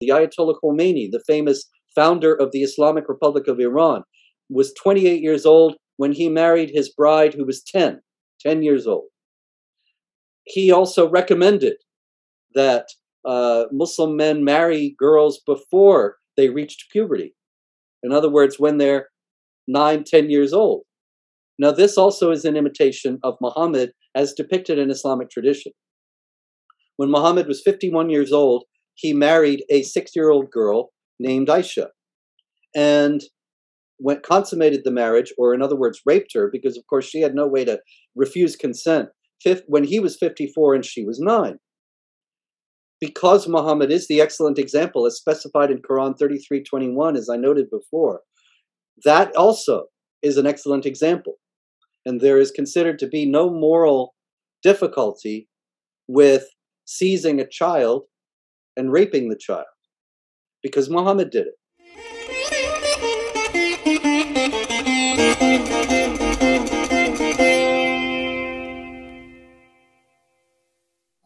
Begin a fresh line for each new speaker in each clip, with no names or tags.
The Ayatollah Khomeini, the famous founder of the Islamic Republic of Iran, was 28 years old when he married his bride who was 10 years old. He also recommended that Muslim men marry girls before they reached puberty. In other words, when they're 9, 10 years old. Now, this also is an imitation of Muhammad as depicted in Islamic tradition. When Muhammad was 51 years old, he married a 6-year-old girl named Aisha and consummated the marriage, or in other words, raped her, because of course she had no way to refuse consent when he was 54 and she was 9. Because Muhammad is the excellent example as specified in Quran 33:21, as I noted before, that also is an excellent example. And there is considered to be no moral difficulty with seizing a child and raping the child, because Muhammad did it.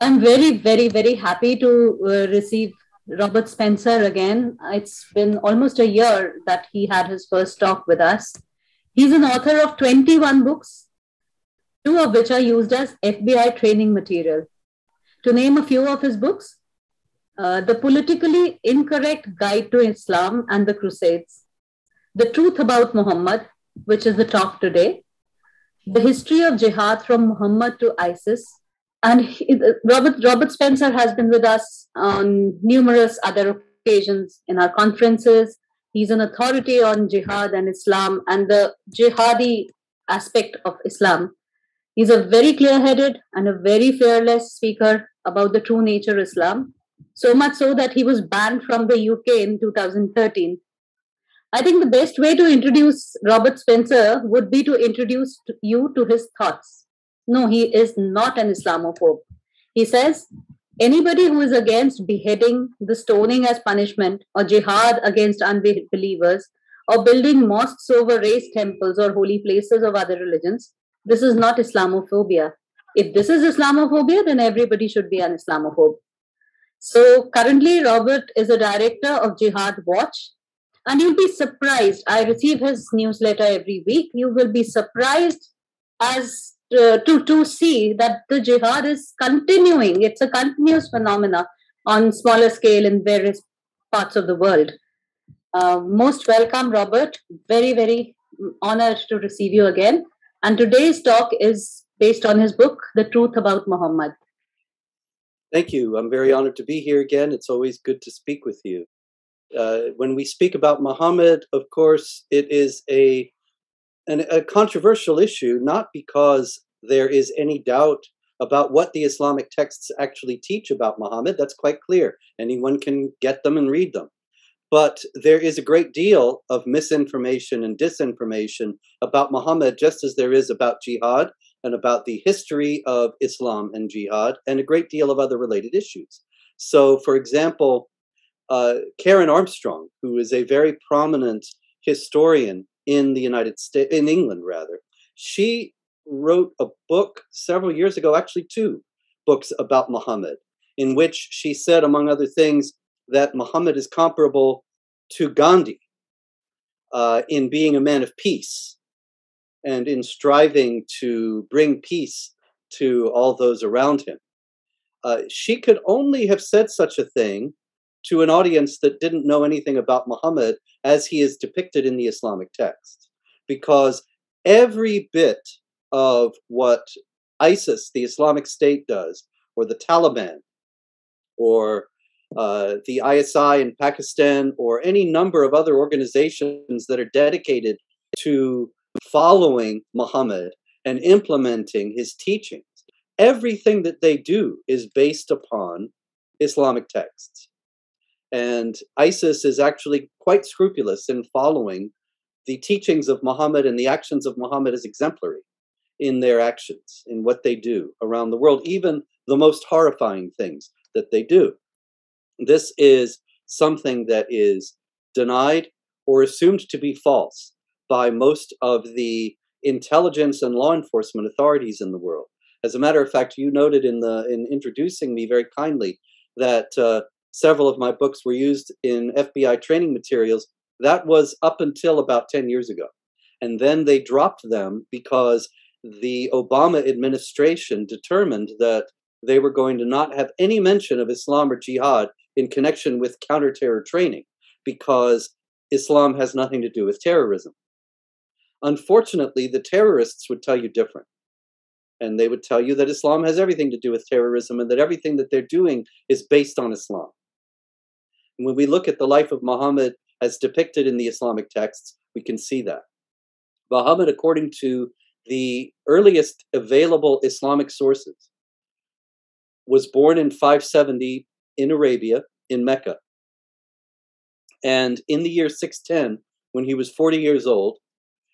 I'm very, very, very happy to receive Robert Spencer again. It's been almost a year that he had his first talk with us. He's an author of 21 books, 2 of which are used as FBI training material. To name a few of his books, The Politically Incorrect Guide to Islam and the Crusades, The Truth About Muhammad, which is the talk today, The History of Jihad from Muhammad to ISIS. And Robert Spencer has been with us on numerous other occasions in our conferences. He's an authority on jihad and Islam and the jihadi aspect of Islam. He's a very clear-headed and a very fearless speaker about the true nature of Islam, so much so that he was banned from the UK in 2013. I think the best way to introduce Robert Spencer would be to introduce you to his thoughts. No, he is not an Islamophobe. He says, anybody who is against beheading, the stoning as punishment, or jihad against unbelievers, or building mosques over raised temples or holy places of other religions, this is not Islamophobia. If this is Islamophobia, then everybody should be an Islamophobe. So currently, Robert is a director of Jihad Watch, and you'll be surprised. I receive his newsletter every week. You will be surprised as to see that the jihad is continuing. It's a continuous phenomena on smaller scale in various parts of the world. Most welcome, Robert. Very, very honored to receive you again. And today's talk is based on his book, The Truth About Muhammad.
Thank you. I'm very honored to be here again. It's always good to speak with you. When we speak about Muhammad, of course, it is a controversial issue, not because there is any doubt about what the Islamic texts actually teach about Muhammad. That's quite clear. Anyone can get them and read them. But there is a great deal of misinformation and disinformation about Muhammad, just as there is about jihad and about the history of Islam and jihad, and a great deal of other related issues. So, for example, Karen Armstrong, who is a very prominent historian in the United States, in England rather, she wrote a book several years ago, actually 2 books about Muhammad, in which she said, among other things, that Muhammad is comparable to Gandhi in being a man of peace and in striving to bring peace to all those around him. She could only have said such a thing to an audience that didn't know anything about Muhammad as he is depicted in the Islamic text, because every bit of what ISIS, the Islamic State, does, or the Taliban, or the ISI in Pakistan, or any number of other organizations that are dedicated to following Muhammad and implementing his teachings, everything that they do is based upon Islamic texts. And ISIS is actually quite scrupulous in following the teachings of Muhammad and the actions of Muhammad as exemplary in their actions, in what they do around the world, even the most horrifying things that they do. This is something that is denied or assumed to be false by most of the intelligence and law enforcement authorities in the world. As a matter of fact, you noted in introducing me very kindly that several of my books were used in FBI training materials. That was up until about 10 years ago. And then they dropped them because the Obama administration determined that they were going to not have any mention of Islam or jihad in connection with counterterror training, because Islam has nothing to do with terrorism. Unfortunately, the terrorists would tell you different. And they would tell you that Islam has everything to do with terrorism and that everything that they're doing is based on Islam. And when we look at the life of Muhammad as depicted in the Islamic texts, we can see that. Muhammad, according to the earliest available Islamic sources, was born in 570 in Arabia, in Mecca. And in the year 610, when he was 40 years old,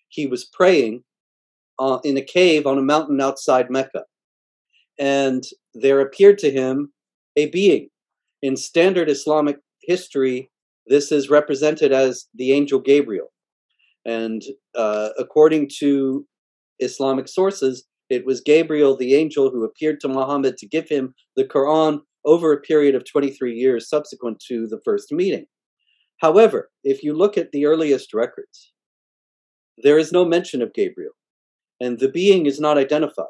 he was praying in a cave on a mountain outside Mecca. And there appeared to him a being. In standard Islamic history, this is represented as the angel Gabriel. And according to Islamic sources, it was Gabriel, the angel, who appeared to Muhammad to give him the Quran over a period of 23 years subsequent to the first meeting. However, if you look at the earliest records, there is no mention of Gabriel, and the being is not identified.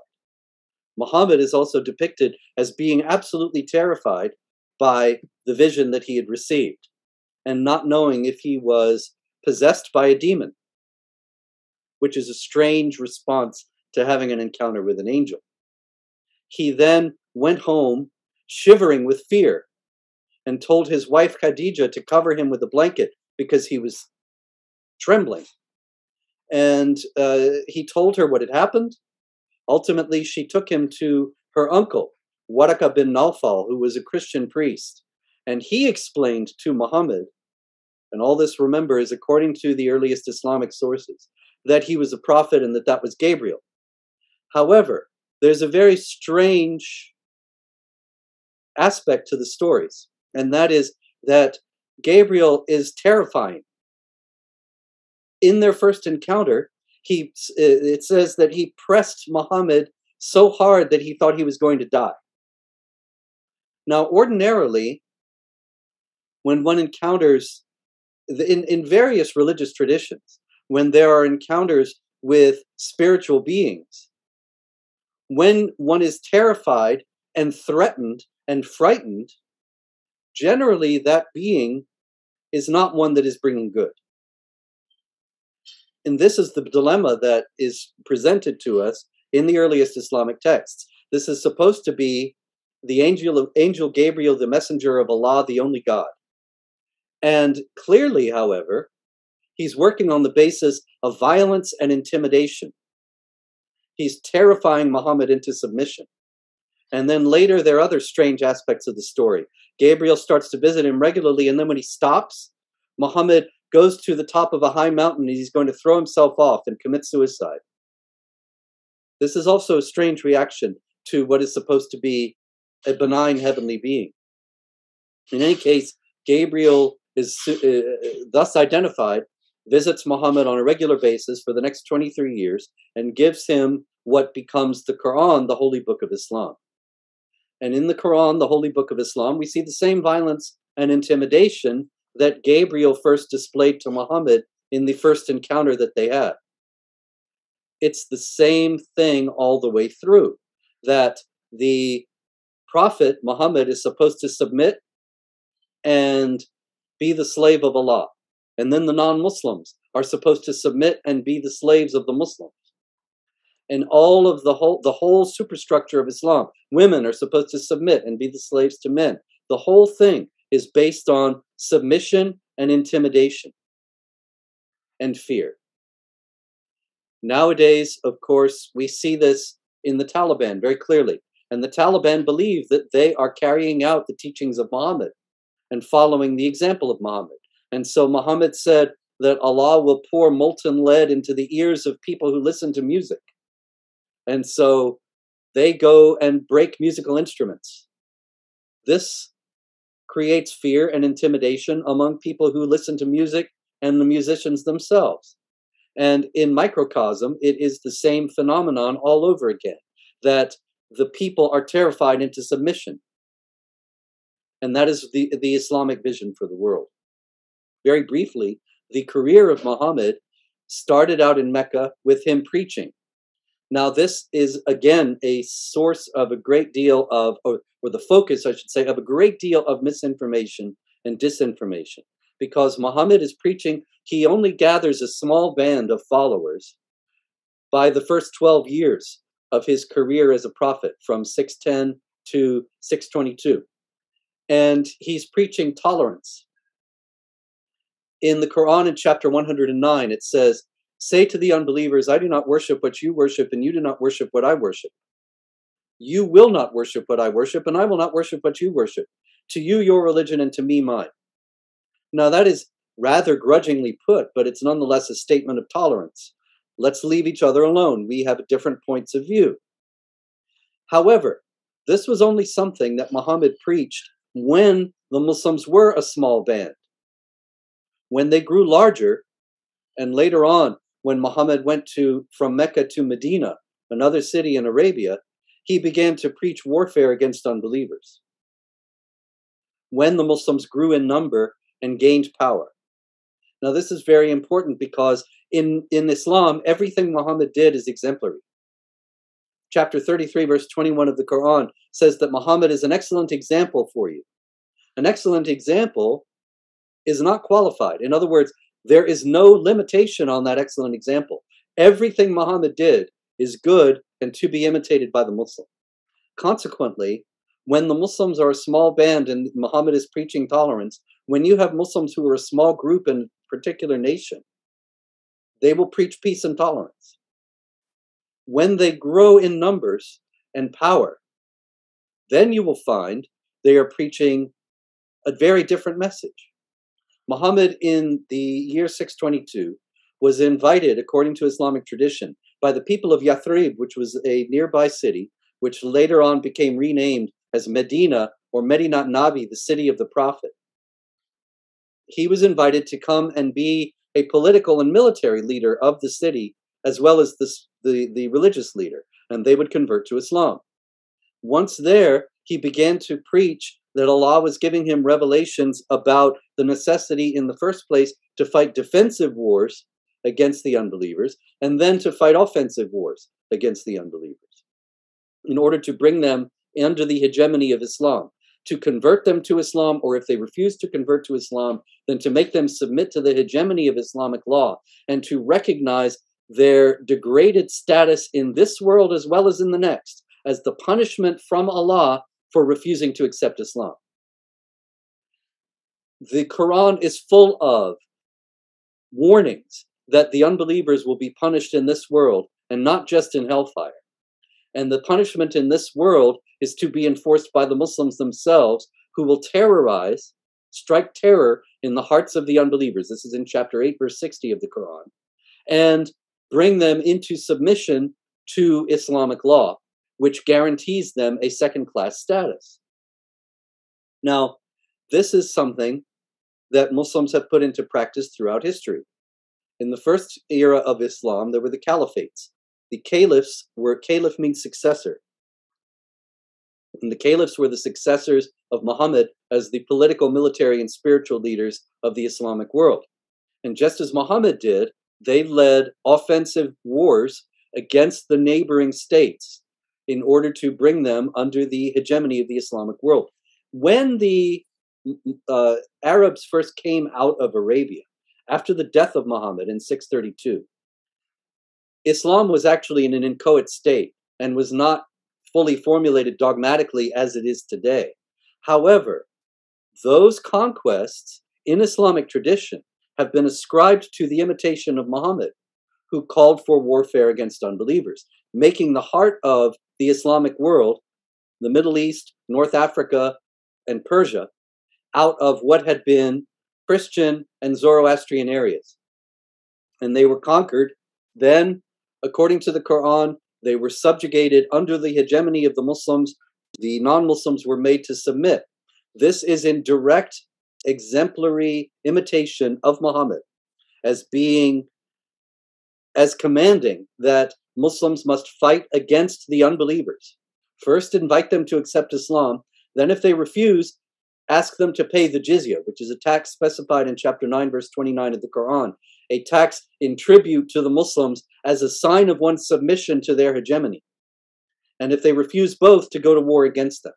Muhammad is also depicted as being absolutely terrified by the vision that he had received, and not knowing if he was possessed by a demon, which is a strange response to having an encounter with an angel. He then went home shivering with fear and told his wife Khadija to cover him with a blanket because he was trembling. And he told her what had happened. Ultimately, she took him to her uncle, Waraka bin Nawfal, who was a Christian priest. And he explained to Muhammad, and all this, remember, is according to the earliest Islamic sources, that he was a prophet and that that was Gabriel. However, there's a very strange aspect to the stories, and that is that Gabriel is terrifying. In their first encounter, it says that he pressed Muhammad so hard that he thought he was going to die. Now, ordinarily, when one encounters, in various religious traditions, when there are encounters with spiritual beings, when one is terrified and threatened and frightened, generally that being is not one that is bringing good. And this is the dilemma that is presented to us in the earliest Islamic texts. This is supposed to be the angel Gabriel, the messenger of Allah, the only God. And clearly, however, he's working on the basis of violence and intimidation. He's terrifying Muhammad into submission. And then later, there are other strange aspects of the story. Gabriel starts to visit him regularly, and then when he stops, Muhammad goes to the top of a high mountain and he's going to throw himself off and commit suicide. This is also a strange reaction to what is supposed to be a benign heavenly being. In any case, Gabriel is thus identified, visits Muhammad on a regular basis for the next 23 years, and gives him what becomes the Quran, the holy book of Islam. And in the Quran, the holy book of Islam, we see the same violence and intimidation that Gabriel first displayed to Muhammad in the first encounter that they had. It's the same thing all the way through, that the Prophet Muhammad is supposed to submit and be the slave of Allah. And then the non-Muslims are supposed to submit and be the slaves of the Muslims. And all of the whole superstructure of Islam, women are supposed to submit and be the slaves to men. The whole thing is based on submission and intimidation and fear. Nowadays, of course, we see this in the Taliban very clearly. And the Taliban believe that they are carrying out the teachings of Muhammad and following the example of Muhammad. And so Muhammad said that Allah will pour molten lead into the ears of people who listen to music. And so they go and break musical instruments. This creates fear and intimidation among people who listen to music and the musicians themselves. And in microcosm, it is the same phenomenon all over again, that the people are terrified into submission. And that is the Islamic vision for the world. Very briefly, the career of Muhammad started out in Mecca with him preaching. Now, this is, again, a source of a great deal of, or the focus, I should say, of a great deal of misinformation and disinformation. Because Muhammad is preaching, he only gathers a small band of followers by the first 12 years of his career as a prophet, from 610 to 622. And he's preaching tolerance. In the Quran, in chapter 109, it says, "Say to the unbelievers, I do not worship what you worship, and you do not worship what I worship. You will not worship what I worship, and I will not worship what you worship. To you, your religion, and to me, mine." Now, that is rather grudgingly put, but it's nonetheless a statement of tolerance. Let's leave each other alone. We have different points of view. However, this was only something that Muhammad preached when the Muslims were a small band. When they grew larger, and later on, when Muhammad went from Mecca to Medina, another city in Arabia, he began to preach warfare against unbelievers. When the Muslims grew in number and gained power. Now, this is very important because in Islam, everything Muhammad did is exemplary. Chapter 33, verse 21 of the Quran says that Muhammad is an excellent example for you. An excellent example is not qualified. In other words, there is no limitation on that excellent example. Everything Muhammad did is good and to be imitated by the Muslim. Consequently, when the Muslims are a small band and Muhammad is preaching tolerance, when you have Muslims who are a small group in a particular nation, they will preach peace and tolerance. When they grow in numbers and power, then you will find they are preaching a very different message. Muhammad, in the year 622, was invited, according to Islamic tradition, by the people of Yathrib, which was a nearby city, which later on became renamed as Medina or Medinat Nabi, the city of the Prophet. He was invited to come and be a political and military leader of the city, as well as the religious leader, and they would convert to Islam. Once there, he began to preach that Allah was giving him revelations about the necessity in the first place to fight defensive wars against the unbelievers, and then to fight offensive wars against the unbelievers, in order to bring them under the hegemony of Islam, to convert them to Islam, or if they refuse to convert to Islam, then to make them submit to the hegemony of Islamic law, and to recognize their degraded status in this world as well as in the next, as the punishment from Allah for refusing to accept Islam. The Quran is full of warnings that the unbelievers will be punished in this world and not just in hellfire. And the punishment in this world is to be enforced by the Muslims themselves, who will terrorize, strike terror in the hearts of the unbelievers. This is in chapter 8, verse 60 of the Quran. And bring them into submission to Islamic law, which guarantees them a second-class status. Now, this is something that Muslims have put into practice throughout history. In the first era of Islam, there were the caliphates. The caliphs were, caliph means successor. And the caliphs were the successors of Muhammad as the political, military, and spiritual leaders of the Islamic world. And just as Muhammad did, they led offensive wars against the neighboring states in order to bring them under the hegemony of the Islamic world. When the Arabs first came out of Arabia, after the death of Muhammad in 632, Islam was actually in an inchoate state and was not fully formulated dogmatically as it is today. However, those conquests in Islamic tradition have been ascribed to the imitation of Muhammad, who called for warfare against unbelievers, making the heart of the Islamic world, the Middle East, North Africa, and Persia, out of what had been Christian and Zoroastrian areas. And they were conquered. Then, according to the Quran, they were subjugated under the hegemony of the Muslims. The non-Muslims were made to submit. This is in direct, exemplary imitation of Muhammad, as commanding that Muslims must fight against the unbelievers. First, invite them to accept Islam. Then, if they refuse, ask them to pay the jizya, which is a tax specified in chapter 9, verse 29 of the Quran, a tax in tribute to the Muslims as a sign of one's submission to their hegemony. And if they refuse both, to go to war against them.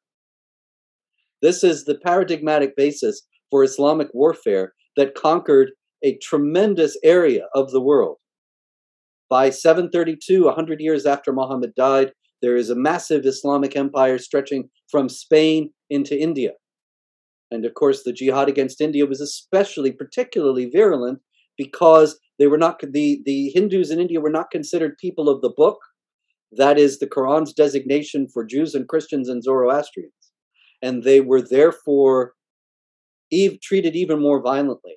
This is the paradigmatic basis for Islamic warfare that conquered a tremendous area of the world. By 732, 100 years after Muhammad died, there is a massive Islamic empire stretching from Spain into India. And of course, the jihad against India was particularly virulent because they were not, the Hindus in India were not considered people of the book. That is the Quran's designation for Jews and Christians and Zoroastrians. And they were therefore treated even more violently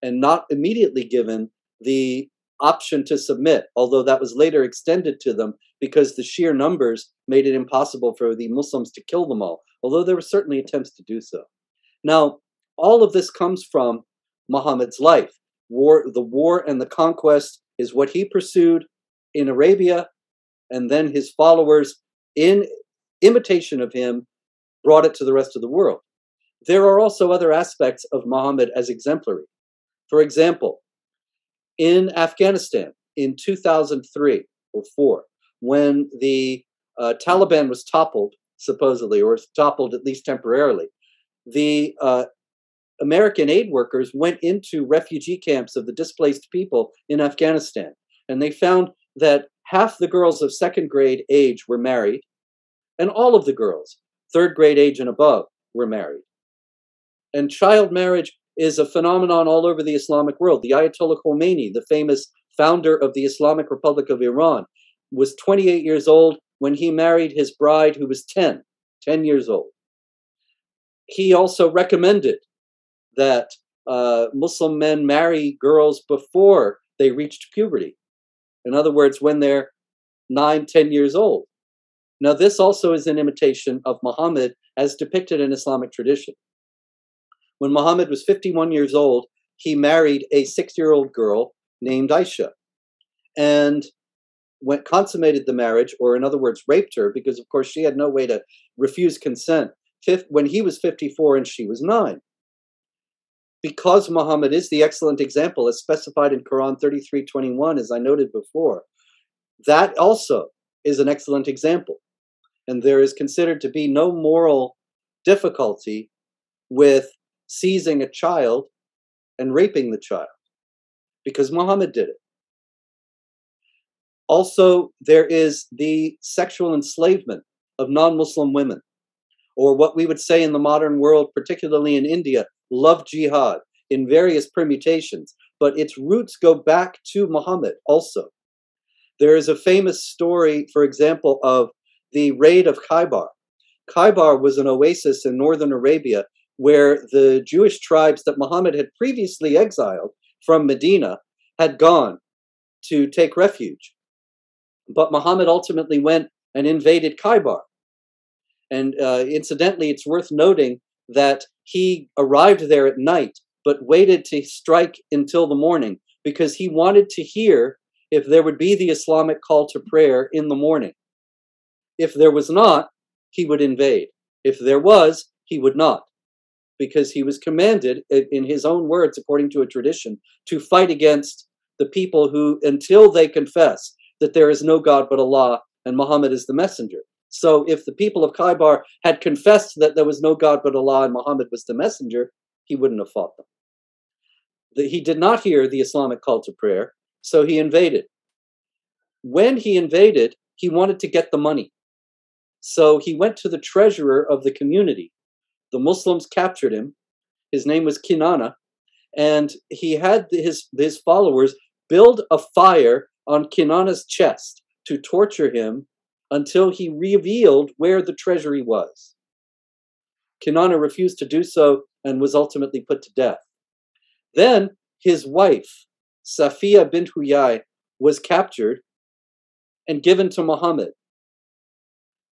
and not immediately given the option to submit, although that was later extended to them because the sheer numbers made it impossible for the Muslims to kill them all, although there were certainly attempts to do so. Now, all of this comes from Muhammad's life. The war and the conquest is what he pursued in Arabia, and then his followers, in imitation of him, brought it to the rest of the world. There are also other aspects of Muhammad as exemplary. For example, in Afghanistan in 2003 or 4, when the Taliban was toppled, supposedly, or toppled at least temporarily, the American aid workers went into refugee camps of the displaced people in Afghanistan, and they found that half the girls of second grade age were married, and all of the girls, third grade age and above, were married. And child marriage is a phenomenon all over the Islamic world. The Ayatollah Khomeini, the famous founder of the Islamic Republic of Iran, was 28 years old when he married his bride who was 10 years old. He also recommended that Muslim men marry girls before they reached puberty. In other words, when they're 9, 10 years old. Now, this also is an imitation of Muhammad as depicted in Islamic tradition. When Muhammad was 51 years old, he married a 6-year-old girl named Aisha and consummated the marriage, or in other words, raped her, because of course she had no way to refuse consent, when he was 54 and she was 9. Because Muhammad is the excellent example as specified in Quran 33:21, as I noted before, that also is an excellent example. And there is considered to be no moral difficulty with seizing a child and raping the child, because Muhammad did it. Also, there is the sexual enslavement of non-Muslim women, or what we would say in the modern world, particularly in India, love jihad in various permutations, but its roots go back to Muhammad also. There is a famous story, for example, of the raid of Khaybar. Khaybar was an oasis in northern Arabia where the Jewish tribes that Muhammad had previously exiled from Medina had gone to take refuge. But Muhammad ultimately went and invaded Khaybar. And incidentally, it's worth noting that he arrived there at night, but waited to strike until the morning because he wanted to hear if there would be the Islamic call to prayer in the morning. If there was not, he would invade. If there was, he would not, because he was commanded, in his own words, according to a tradition, to fight against the people who, until they confess that there is no God but Allah and Muhammad is the messenger. So if the people of Khaybar had confessed that there was no God but Allah and Muhammad was the messenger, he wouldn't have fought them. He did not hear the Islamic call to prayer, so he invaded. When he invaded, he wanted to get the money. So he went to the treasurer of the community. The Muslims captured him. His name was Kinana, and he had his followers build a fire on Kinana's chest to torture him until he revealed where the treasury was. Kinana refused to do so and was ultimately put to death. Then his wife, Safiya bint Huyai, was captured and given to Muhammad.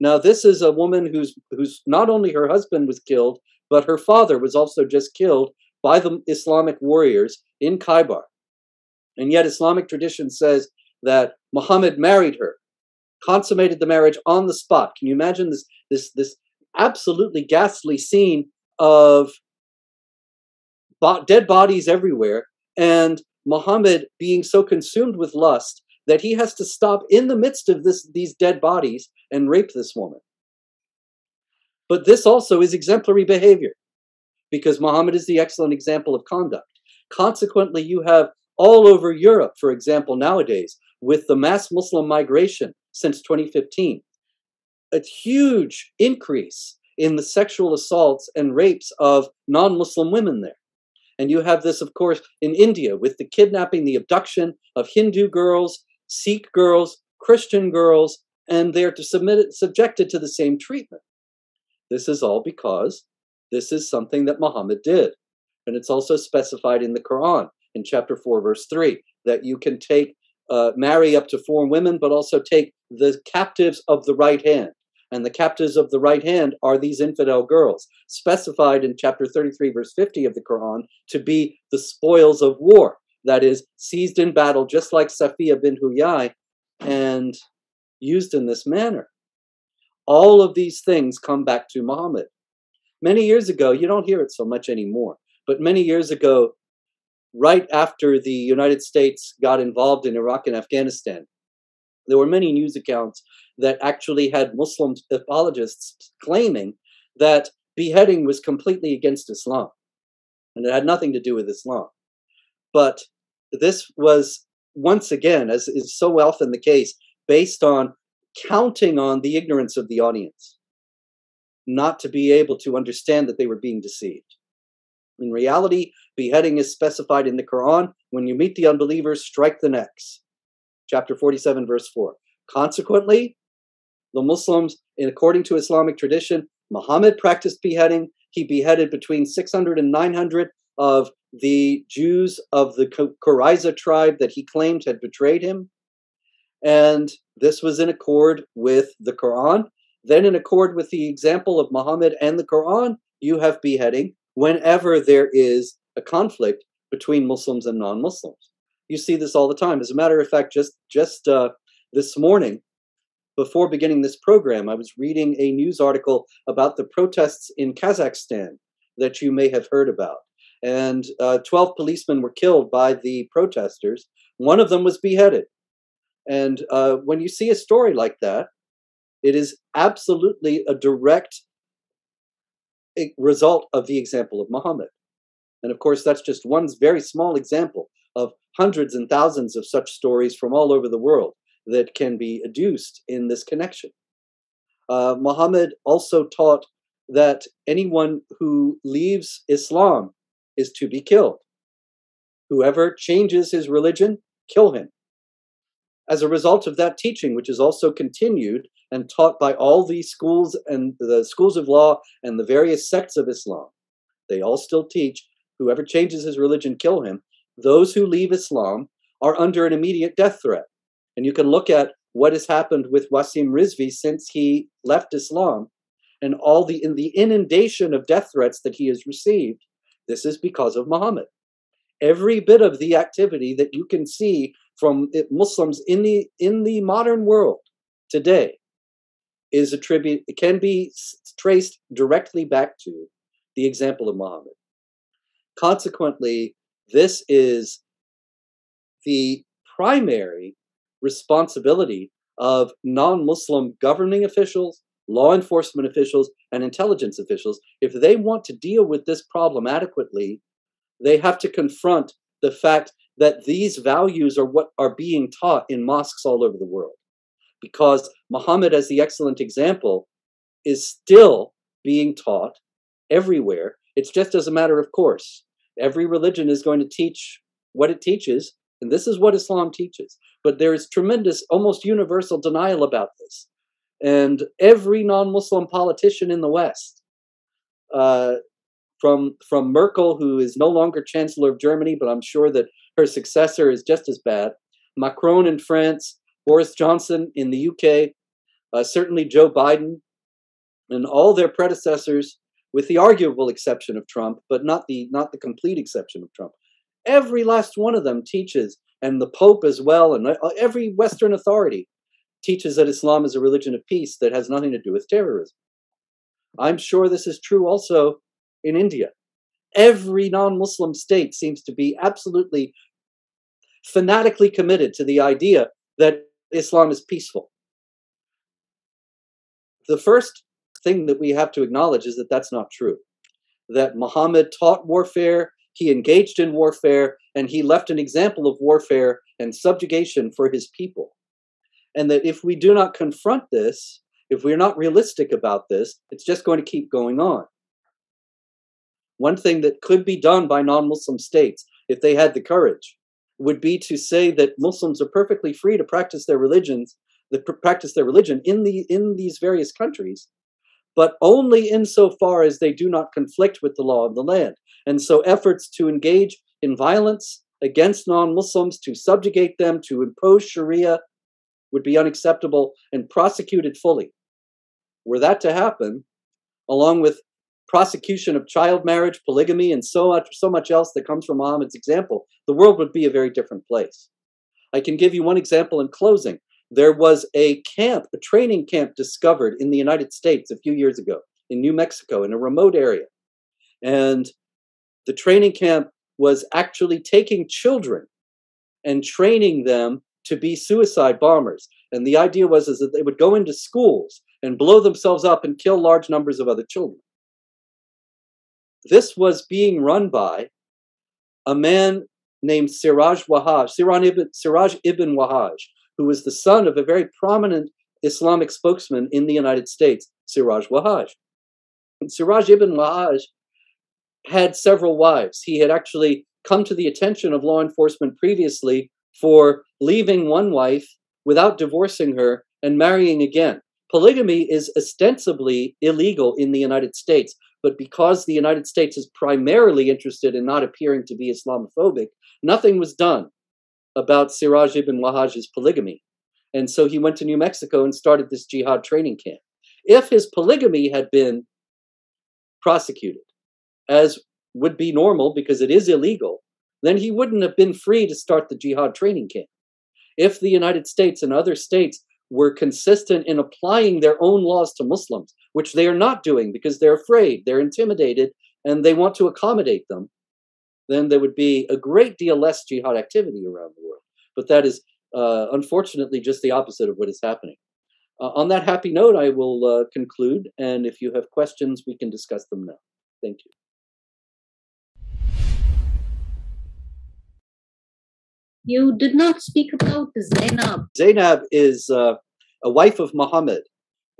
Now, this is a woman who's not only her husband was killed, but her father was also just killed by the Islamic warriors in Khaybar. And yet Islamic tradition says that Muhammad married her, consummated the marriage on the spot. Can you imagine this absolutely ghastly scene of dead bodies everywhere, and Muhammad being so consumed with lust that he has to stop in the midst of these dead bodies and rape this woman. But this also is exemplary behavior, because Muhammad is the excellent example of conduct. Consequently, you have all over Europe, for example, nowadays, with the mass Muslim migration since 2015, a huge increase in the sexual assaults and rapes of non-Muslim women there. And you have this, of course, in India with the kidnapping, the abduction of Hindu girls, Sikh girls, Christian girls, and they're subjected to the same treatment. This is all because this is something that Muhammad did. And it's also specified in the Quran in chapter 4, verse 3, that you can marry up to 4 women, but also take the captives of the right hand. And the captives of the right hand are these infidel girls, specified in chapter 33, verse 50 of the Quran, to be the spoils of war, that is, seized in battle, just like Safiya bint Huyai, and used in this manner. All of these things come back to Muhammad. Many years ago, you don't hear it so much anymore, but many years ago, right after the United States got involved in Iraq and Afghanistan, there were many news accounts that actually had Muslim apologists claiming that beheading was completely against Islam, and it had nothing to do with Islam. But this was, once again, as is so often the case, based on counting on the ignorance of the audience, not to be able to understand that they were being deceived. In reality, beheading is specified in the Quran. When you meet the unbelievers, strike the necks. Chapter 47, verse 4. Consequently, the Muslims, according to Islamic tradition, Muhammad practiced beheading. He beheaded between 600 and 900 of the Jews of the Qurayza tribe that he claimed had betrayed him. And this was in accord with the Quran. Then, in accord with the example of Muhammad and the Quran, you have beheading whenever there is a conflict between Muslims and non-Muslims. You see this all the time. As a matter of fact, just this morning, before beginning this program, I was reading a news article about the protests in Kazakhstan that you may have heard about. And 12 policemen were killed by the protesters. One of them was beheaded. And when you see a story like that, it is absolutely a direct result of the example of Muhammad. And of course, that's just one very small example of hundreds and thousands of such stories from all over the world that can be adduced in this connection. Muhammad also taught that anyone who leaves Islam is to be killed. Whoever changes his religion, kill him. As a result of that teaching, which is also continued and taught by all these schools and the schools of law and the various sects of Islam, they all still teach, whoever changes his religion, kill him. Those who leave Islam are under an immediate death threat. And you can look at what has happened with Wasim Rizvi since he left Islam, and in the inundation of death threats that he has received. This is because of Muhammad. Every bit of the activity that you can see from Muslims in the modern world today can be traced directly back to the example of Muhammad. Consequently, this is the primary responsibility of non-Muslim governing officials, law enforcement officials, and intelligence officials. If they want to deal with this problem adequately, they have to confront the fact that these values are what are being taught in mosques all over the world. Because Muhammad, as the excellent example, is still being taught everywhere. It's just as a matter of course. Every religion is going to teach what it teaches, and this is what Islam teaches. But there is tremendous, almost universal denial about this. And every non-Muslim politician in the West, from Merkel, who is no longer Chancellor of Germany, but I'm sure that her successor is just as bad, Macron in France, Boris Johnson in the UK, certainly Joe Biden, and all their predecessors, with the arguable exception of Trump, but not the complete exception of Trump. Every last one of them teaches, and the Pope as well, and every Western authority teaches that Islam is a religion of peace that has nothing to do with terrorism. I'm sure this is true also in India. Every non-Muslim state seems to be absolutely fanatically committed to the idea that Islam is peaceful. The first thing that we have to acknowledge is that that's not true. That Muhammad taught warfare, he engaged in warfare, and he left an example of warfare and subjugation for his people. And that if we do not confront this, if we're not realistic about this, it's just going to keep going on. One thing that could be done by non-Muslim states, if they had the courage, would be to say that Muslims are perfectly free to practice their religion in these various countries, but only insofar as they do not conflict with the law of the land. And so efforts to engage in violence against non-Muslims, to subjugate them, to impose Sharia, would be unacceptable and prosecuted fully. Were that to happen, along with prosecution of child marriage, polygamy, and so much else that comes from Muhammad's example, the world would be a very different place. I can give you one example in closing. There was a training camp discovered in the United States a few years ago in New Mexico, in a remote area. And the training camp was actually taking children and training them to be suicide bombers. And the idea was that they would go into schools and blow themselves up and kill large numbers of other children. This was being run by a man named Siraj ibn Wahhaj, who was the son of a very prominent Islamic spokesman in the United States, Siraj Wahhaj. And Siraj ibn Wahhaj had several wives. He had actually come to the attention of law enforcement previously for leaving one wife without divorcing her and marrying again. Polygamy is ostensibly illegal in the United States, but because the United States is primarily interested in not appearing to be Islamophobic, nothing was done about Siraj ibn Wahhaj's polygamy. And so he went to New Mexico and started this jihad training camp. If his polygamy had been prosecuted, as would be normal because it is illegal, then he wouldn't have been free to start the jihad training camp. If the United States and other states were consistent in applying their own laws to Muslims, which they are not doing because they're afraid, they're intimidated, and they want to accommodate them, then there would be a great deal less jihad activity around the world. But that is unfortunately just the opposite of what is happening. On that happy note, I will conclude, and if you have questions, we can discuss them now. Thank you.
You did not speak about Zainab.
Zainab is a wife of Muhammad,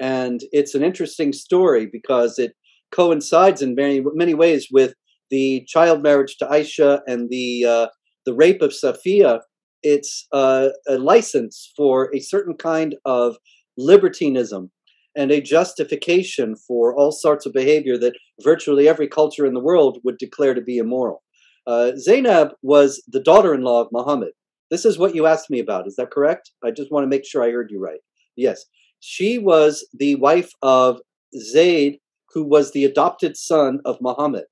and it's an interesting story because it coincides in many ways with the child marriage to Aisha and the rape of Safiya. It's a license for a certain kind of libertinism and a justification for all sorts of behavior that virtually every culture in the world would declare to be immoral. Zainab was the daughter-in-law of Muhammad. This is what you asked me about. Is that correct? I just want to make sure I heard you right. Yes. She was the wife of Zayd, who was the adopted son of Muhammad.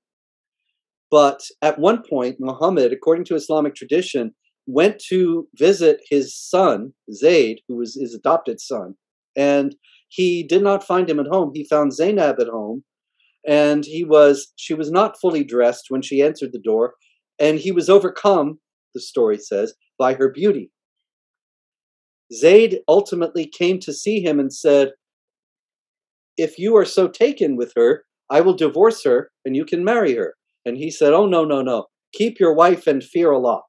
But at one point, Muhammad, according to Islamic tradition, went to visit his son, Zayd, who was his adopted son, and he did not find him at home. He found Zainab at home, and she was not fully dressed when she entered the door, and he was overcome, the story says, by her beauty. Zayd ultimately came to see him and said, "If you are so taken with her, I will divorce her and you can marry her." And he said, "Oh, no, no, no. Keep your wife and fear Allah."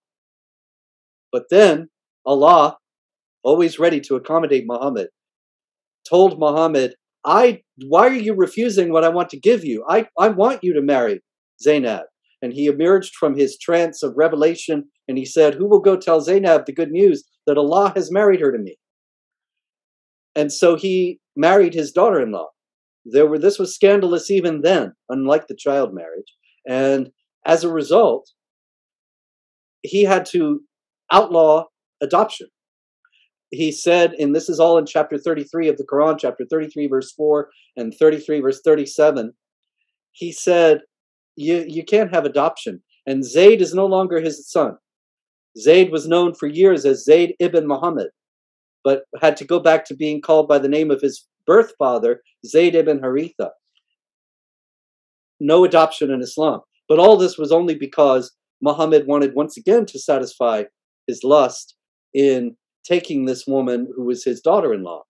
But then Allah, always ready to accommodate Muhammad, told Muhammad, why are you refusing what I want to give you? I want you to marry Zainab. And he emerged from his trance of revelation and he said, "Who will go tell Zainab the good news that Allah has married her to me?" And so he married his daughter-in-law. This was scandalous even then, unlike the child marriage. And as a result, he had to outlaw adoption. He said, and this is all in chapter 33 of the Quran, chapter 33, verse 4 and 33, verse 37. He said, you can't have adoption. And Zayd is no longer his son. Zayd was known for years as Zayd ibn Muhammad, but had to go back to being called by the name of his birth father, Zayd ibn Haritha. no adoption in Islam. But all this was only because Muhammad wanted once again to satisfy his lust in taking this woman who was his daughter-in-law.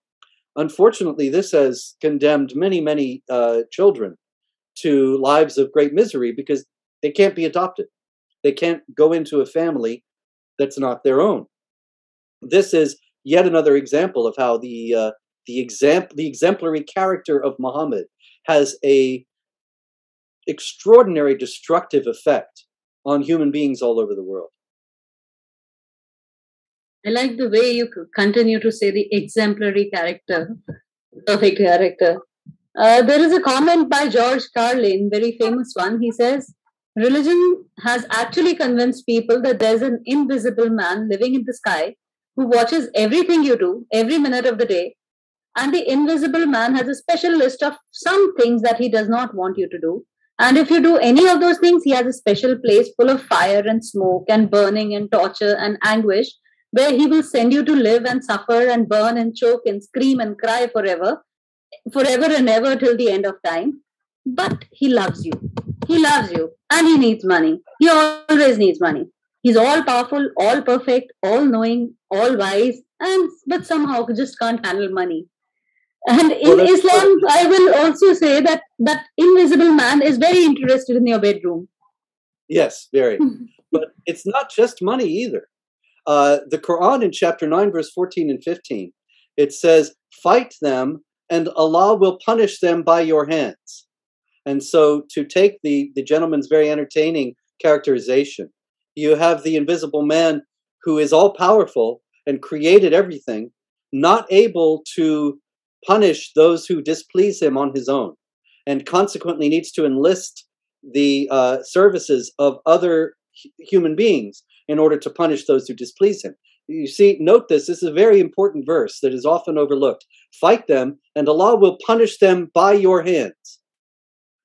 Unfortunately, this has condemned many children to lives of great misery because they can't be adopted. They can't go into a family that's not their own. This is yet another example of how the exemplary character of Muhammad has a extraordinary destructive effect on human beings all over the world.
I like the way you continue to say the exemplary character, perfect character. There is a comment by George Carlin, very famous one. He says, religion has actually convinced people that there's an invisible man living in the sky who watches everything you do every minute of the day. And the invisible man has a special list of some things that he does not want you to do. And if you do any of those things, he has a special place full of fire and smoke and burning and torture and anguish, where he will send you to live and suffer and burn and choke and scream and cry forever and ever till the end of time. But he loves you. He loves you. And he needs money. He always needs money. He's all powerful, all perfect, all knowing, all wise, but somehow just can't handle money. And in Islam, I will also say that that invisible man is very interested in your bedroom.
Yes, very. But it's not just money either. The Quran in chapter 9, verse 14 and 15, it says, fight them and Allah will punish them by your hands. And so to take the gentleman's very entertaining characterization, you have the invisible man who is all powerful and created everything, not able to punish those who displease him on his own, and consequently needs to enlist the services of other human beings in order to punish those who displease him. You see, note this is a very important verse that is often overlooked. Fight them, and Allah will punish them by your hands.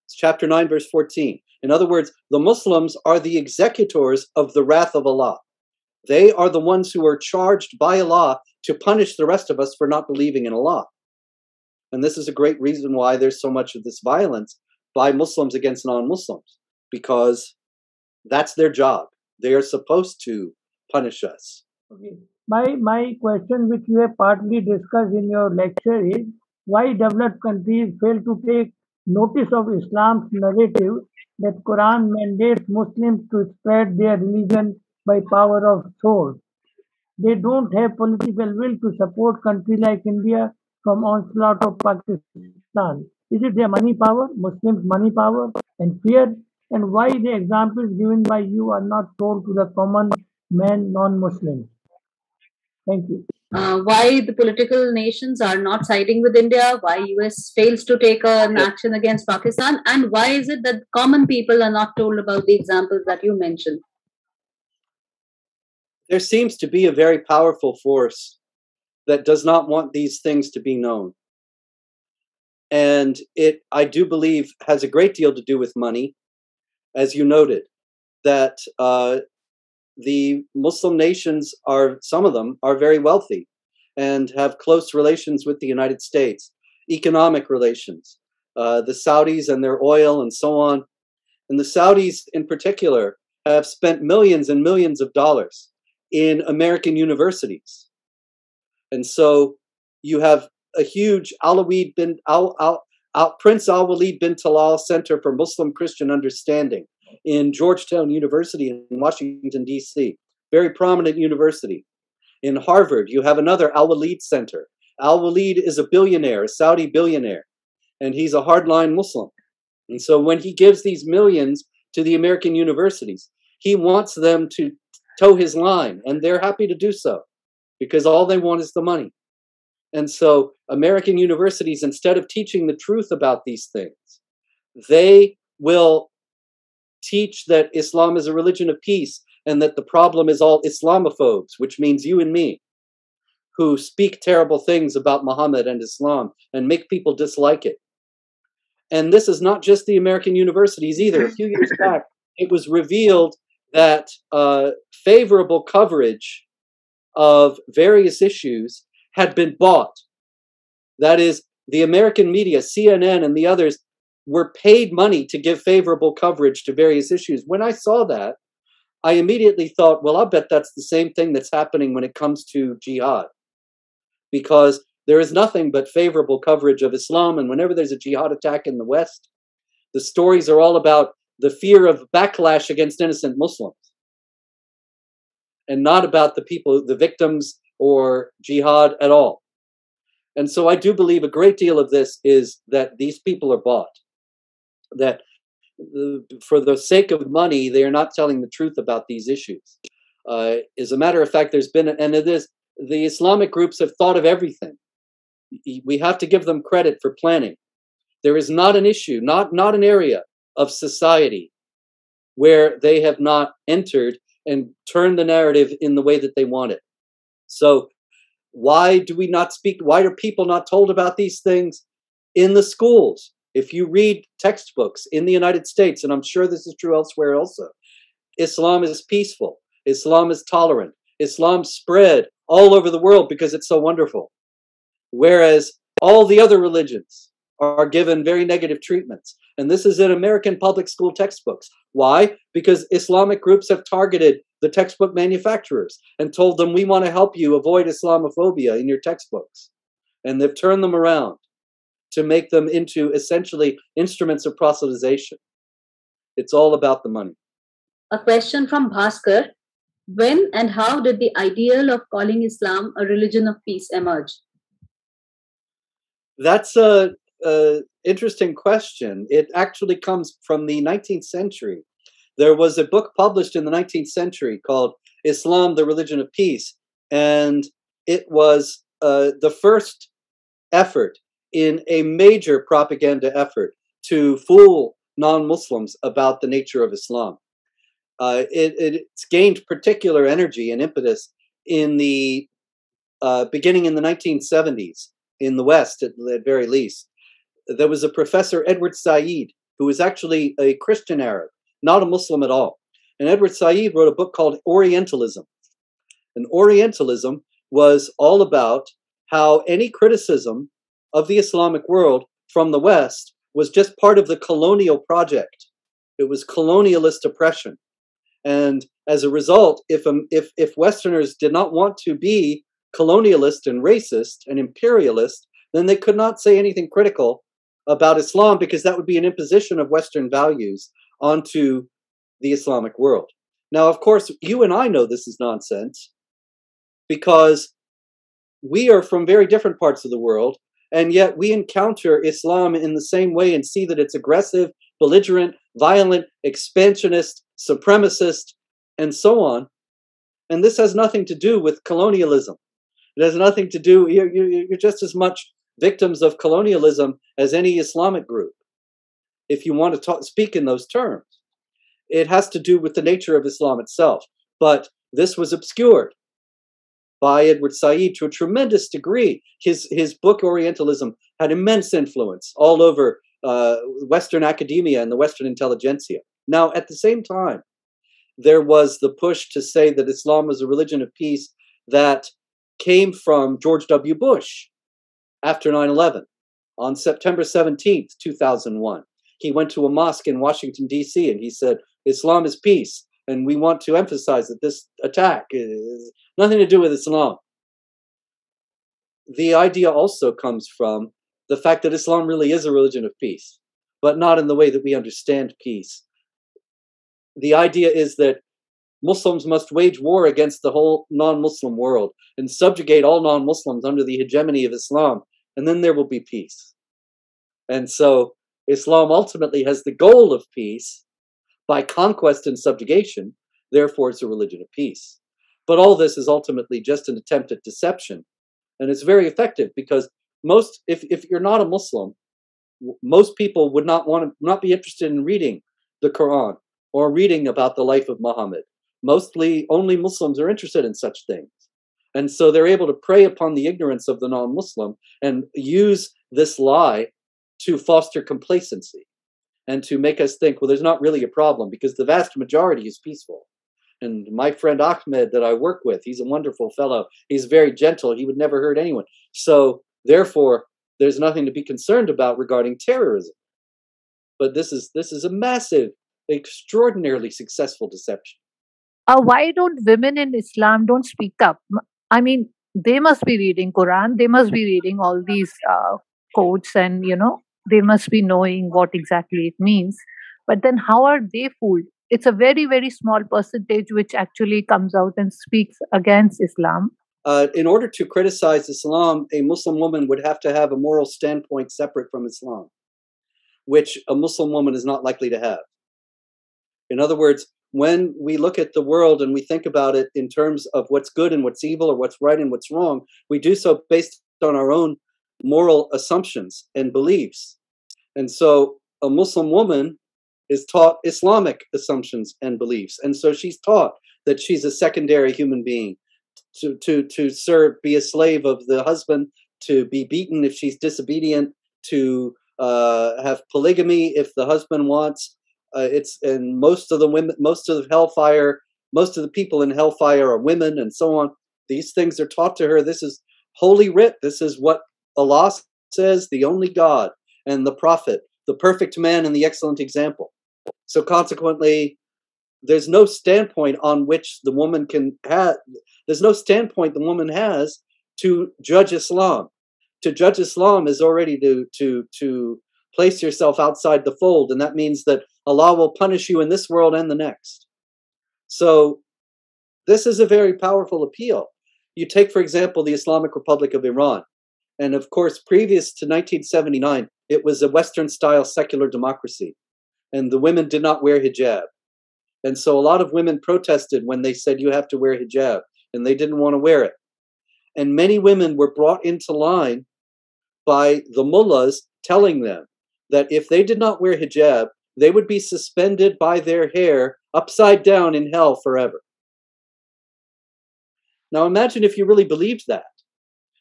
It's chapter 9, verse 14. In other words, the Muslims are the executors of the wrath of Allah. They are the ones who are charged by Allah to punish the rest of us for not believing in Allah. And this is a great reason why there's so much of this violence by Muslims against non-Muslims, because that's their job. They are supposed to punish us.
Okay. My question, which you have partly discussed in your lecture, is why developed countries fail to take notice of Islam's narrative that Quran mandates Muslims to spread their religion by power of sword. They don't have political will to support countries like India from onslaught of Pakistan. Is it their money power, Muslims' money power and fear? And why the examples given by you are not told to the common man, non-Muslims? Thank you.
Why the political nations are not siding with India, why US fails to take an action against Pakistan, and why is it that common people are not told about the examples that you mentioned?
There seems to be a very powerful force that does not want these things to be known. And it, I do believe, has a great deal to do with money, as you noted, that the Muslim nations are, some of them are very wealthy and have close relations with the United States, economic relations, the Saudis and their oil and so on. And the Saudis in particular have spent millions and millions of dollars in American universities. And so you have a huge Prince Al-Walid bin Talal Center for Muslim Christian Understanding in Georgetown University in Washington, D.C., very prominent university. In Harvard, you have another Al-Walid Center. Al-Walid is a billionaire, a Saudi billionaire, and he's a hardline Muslim. And so when he gives these millions to the American universities, he wants them to toe his line, and they're happy to do so because all they want is the money. And so American universities, instead of teaching the truth about these things, they will teach that Islam is a religion of peace and that the problem is all Islamophobes, which means you and me, who speak terrible things about Muhammad and Islam and make people dislike it. And this is not just the American universities either. A few years back, it was revealed that favorable coverage of various issues had been bought. That is, the American media, CNN and the others, were paid money to give favorable coverage to various issues. When I saw that, I immediately thought, well, I'll bet that's the same thing that's happening when it comes to jihad, because there is nothing but favorable coverage of Islam. And whenever there's a jihad attack in the West, the stories are all about the fear of backlash against innocent Muslims and not about the people, the victims or jihad at all. And so I do believe a great deal of this is that these people are bought, that for the sake of money, they are not telling the truth about these issues. As a matter of fact, there's been, and it is, the Islamic groups have thought of everything. We have to give them credit for planning. There is not an issue, not an area of society where they have not entered and turned the narrative in the way that they want it. So why do we not speak? Why are people not told about these things in the schools? If you read textbooks in the United States, and I'm sure this is true elsewhere also, Islam is peaceful. Islam is tolerant. Islam spread all over the world because it's so wonderful. Whereas all the other religions are given very negative treatments. And this is in American public school textbooks. Why? Because Islamic groups have targeted the textbook manufacturers and told them, we want to help you avoid Islamophobia in your textbooks. And they've turned them around to make them into essentially instruments of proselytization. It's all about the money.
A question from Bhaskar. When and how did the ideal of calling Islam a religion of peace emerge?
That's a interesting question. It actually comes from the 19th century. There was a book published in the 19th century called Islam, the Religion of Peace, and it was the first effort in a major propaganda effort to fool non-Muslims about the nature of Islam. It's gained particular energy and impetus in the beginning in the 1970s in the West, at the very least. There was a professor, Edward Said, who was actually a Christian Arab, not a Muslim at all. And Edward Said wrote a book called Orientalism. And Orientalism was all about how any criticism of the Islamic world from the West was just part of the colonial project. It was colonialist oppression. And as a result, if Westerners did not want to be colonialist and racist and imperialist, then they could not say anything critical about Islam, because that would be an imposition of Western values onto the Islamic world. Now, of course, you and I know this is nonsense, because we are from very different parts of the world, and yet we encounter Islam in the same way and see that it's aggressive, belligerent, violent, expansionist, supremacist, and so on. And this has nothing to do with colonialism. It has nothing to do, you're just as much victims of colonialism as any Islamic group, if you want to speak in those terms. It has to do with the nature of Islam itself. But this was obscured by Edward Said to a tremendous degree. His book Orientalism had immense influence all over Western academia and the Western intelligentsia. Now, at the same time, there was the push to say that Islam was a religion of peace that came from George W. Bush after 9/11. On September 17th, 2001, he went to a mosque in Washington, D.C., and he said, Islam is peace, and we want to emphasize that this attack is nothing to do with Islam. The idea also comes from the fact that Islam really is a religion of peace, but not in the way that we understand peace. The idea is that Muslims must wage war against the whole non-Muslim world and subjugate all non-Muslims under the hegemony of Islam, and then there will be peace. And so Islam ultimately has the goal of peace by conquest and subjugation. Therefore, it's a religion of peace. But all this is ultimately just an attempt at deception. And it's very effective, because if you're not a Muslim, most people would not be interested in reading the Quran or reading about the life of Muhammad. Mostly only Muslims are interested in such things. And so they're able to prey upon the ignorance of the non-Muslim and use this lie to foster complacency and to make us think, well, there's not really a problem because the vast majority is peaceful. And my friend Ahmed that I work with, he's a wonderful fellow. He's very gentle. He would never hurt anyone. So therefore, there's nothing to be concerned about regarding terrorism. But this is a massive, extraordinarily successful deception.
Why don't women in Islam don't speak up? I mean, they must be reading Quran, they must be reading all these quotes, and they must be knowing what exactly it means. But then, how are they fooled? It's a very, very small percentage which actually comes out and speaks against Islam.
In order to criticize Islam, a Muslim woman would have to have a moral standpoint separate from Islam, which a Muslim woman is not likely to have. In other words, when we look at the world and we think about it in terms of what's good and what's evil, or what's right and what's wrong, we do so based on our own moral assumptions and beliefs. And so a Muslim woman is taught Islamic assumptions and beliefs. And so she's taught that she's a secondary human being, to serve, be a slave of the husband, to be beaten if she's disobedient, to have polygamy if the husband wants. And most of the women, most of the people in hellfire are women, and so on. These things are taught to her. This is holy writ. This is what Allah says, the only God and the Prophet, the perfect man and the excellent example. So consequently, there's no standpoint on which the woman can have. There's no standpoint the woman has to judge Islam. To judge Islam is already to place yourself outside the fold, and that means that Allah will punish you in this world and the next. So this is a very powerful appeal. You take, for example, the Islamic Republic of Iran. And of course, previous to 1979, it was a Western-style secular democracy. And the women did not wear hijab. And so a lot of women protested when they said you have to wear hijab, and they didn't want to wear it. And many women were brought into line by the mullahs telling them that if they did not wear hijab, they would be suspended by their hair upside down in hell forever. Now imagine if you really believed that.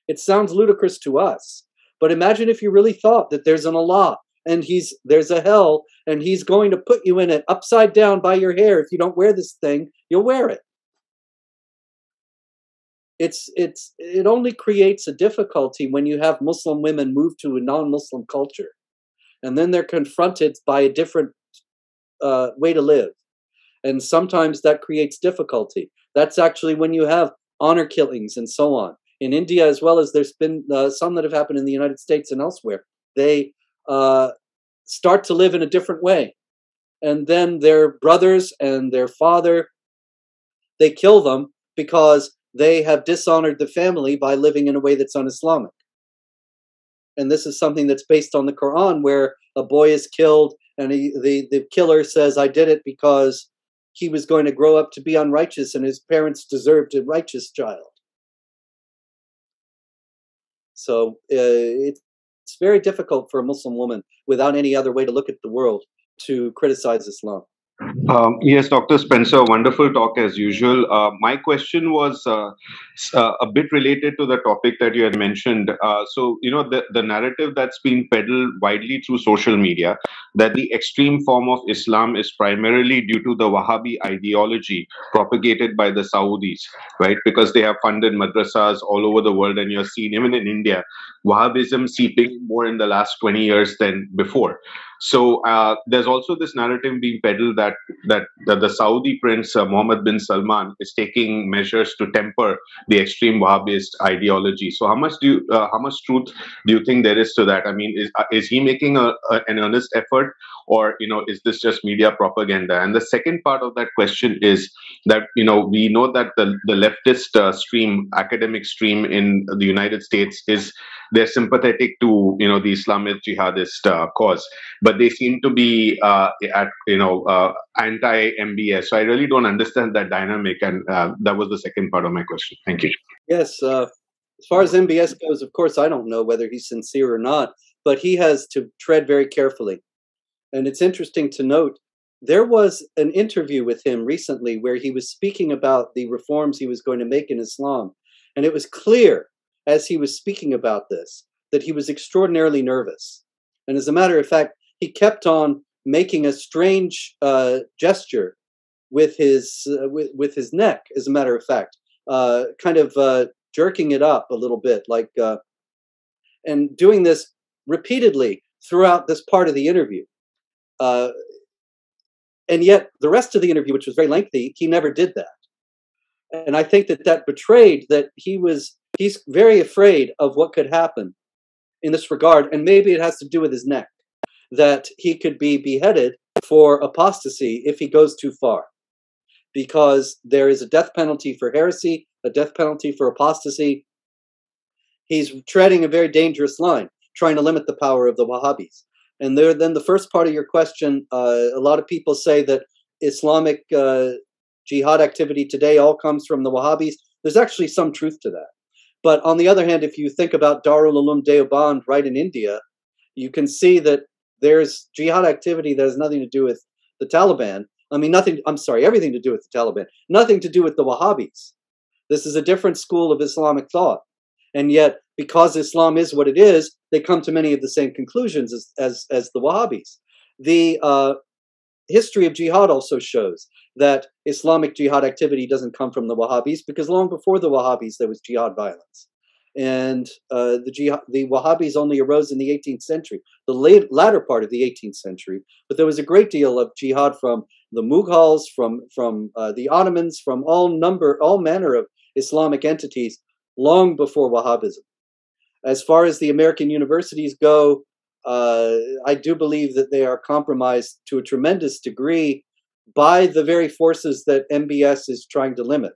It sounds ludicrous to us, but imagine if you really thought that there's an Allah and there's a hell and he's going to put you in it upside down by your hair. If you don't wear this thing, you'll wear it. It only creates a difficulty when you have Muslim women move to a non-Muslim culture, and then they're confronted by a different way to live. And sometimes that creates difficulty. That's actually when you have honor killings and so on. In India, as well as there's been some that have happened in the United States and elsewhere, they start to live in a different way. And then their brothers and their father, they kill them because they have dishonored the family by living in a way that's un-Islamic. And this is something that's based on the Quran, where a boy is killed and the killer says, I did it because he was going to grow up to be unrighteous and his parents deserved a righteous child. So it's very difficult for a Muslim woman, without any other way to look at the world, to criticize Islam.
Yes, Dr. Spencer, wonderful talk as usual. My question was a bit related to the topic that you had mentioned. So, the narrative that's been peddled widely through social media, that the extreme form of Islam is primarily due to the Wahhabi ideology propagated by the Saudis, right? Because they have funded madrasas all over the world, and you're seeing, even in India, Wahhabism seeping more in the last 20 years than before. So there's also this narrative being peddled that the Saudi prince Mohammed bin Salman is taking measures to temper the extreme Wahhabist ideology. So how much truth do you think there is to that? I mean, is he making an earnest effort, or is this just media propaganda? And the second part of that question is that we know that the leftist stream, academic stream in the United States, they're sympathetic to the Islamist jihadist cause, but they seem to be anti-MBS. So I really don't understand that dynamic, and that was the second part of my question. Thank you.
Yes, as far as MBS goes, of course, I don't know whether he's sincere or not, but he has to tread very carefully. And it's interesting to note, there was an interview with him recently where he was speaking about the reforms he was going to make in Islam. And it was clear, as he was speaking about this, that he was extraordinarily nervous. And as a matter of fact, he kept on making a strange gesture with his neck, as a matter of fact, kind of jerking it up a little bit, and doing this repeatedly throughout this part of the interview. And yet the rest of the interview, which was very lengthy, he never did that. And I think that betrayed that he's very afraid of what could happen in this regard. And maybe it has to do with his neck, that he could be beheaded for apostasy if he goes too far, because there is a death penalty for heresy, a death penalty for apostasy. He's treading a very dangerous line, trying to limit the power of the Wahhabis. And then the first part of your question, a lot of people say that Islamic jihad activity today all comes from the Wahhabis. There's actually some truth to that. But on the other hand, if you think about Darul Uloom Deoband right in India, you can see that there's jihad activity that has nothing to do with the Taliban. I mean, everything to do with the Taliban, nothing to do with the Wahhabis. This is a different school of Islamic thought. And yet, because Islam is what it is, they come to many of the same conclusions as the Wahhabis. The history of jihad also shows that Islamic jihad activity doesn't come from the Wahhabis, because long before the Wahhabis, there was jihad violence. And the Wahhabis only arose in the 18th century, the latter part of the 18th century. But there was a great deal of jihad from the Mughals, from the Ottomans, from all manner of Islamic entities long before Wahhabism. As far as the American universities go, I do believe that they are compromised to a tremendous degree by the very forces that MBS is trying to limit.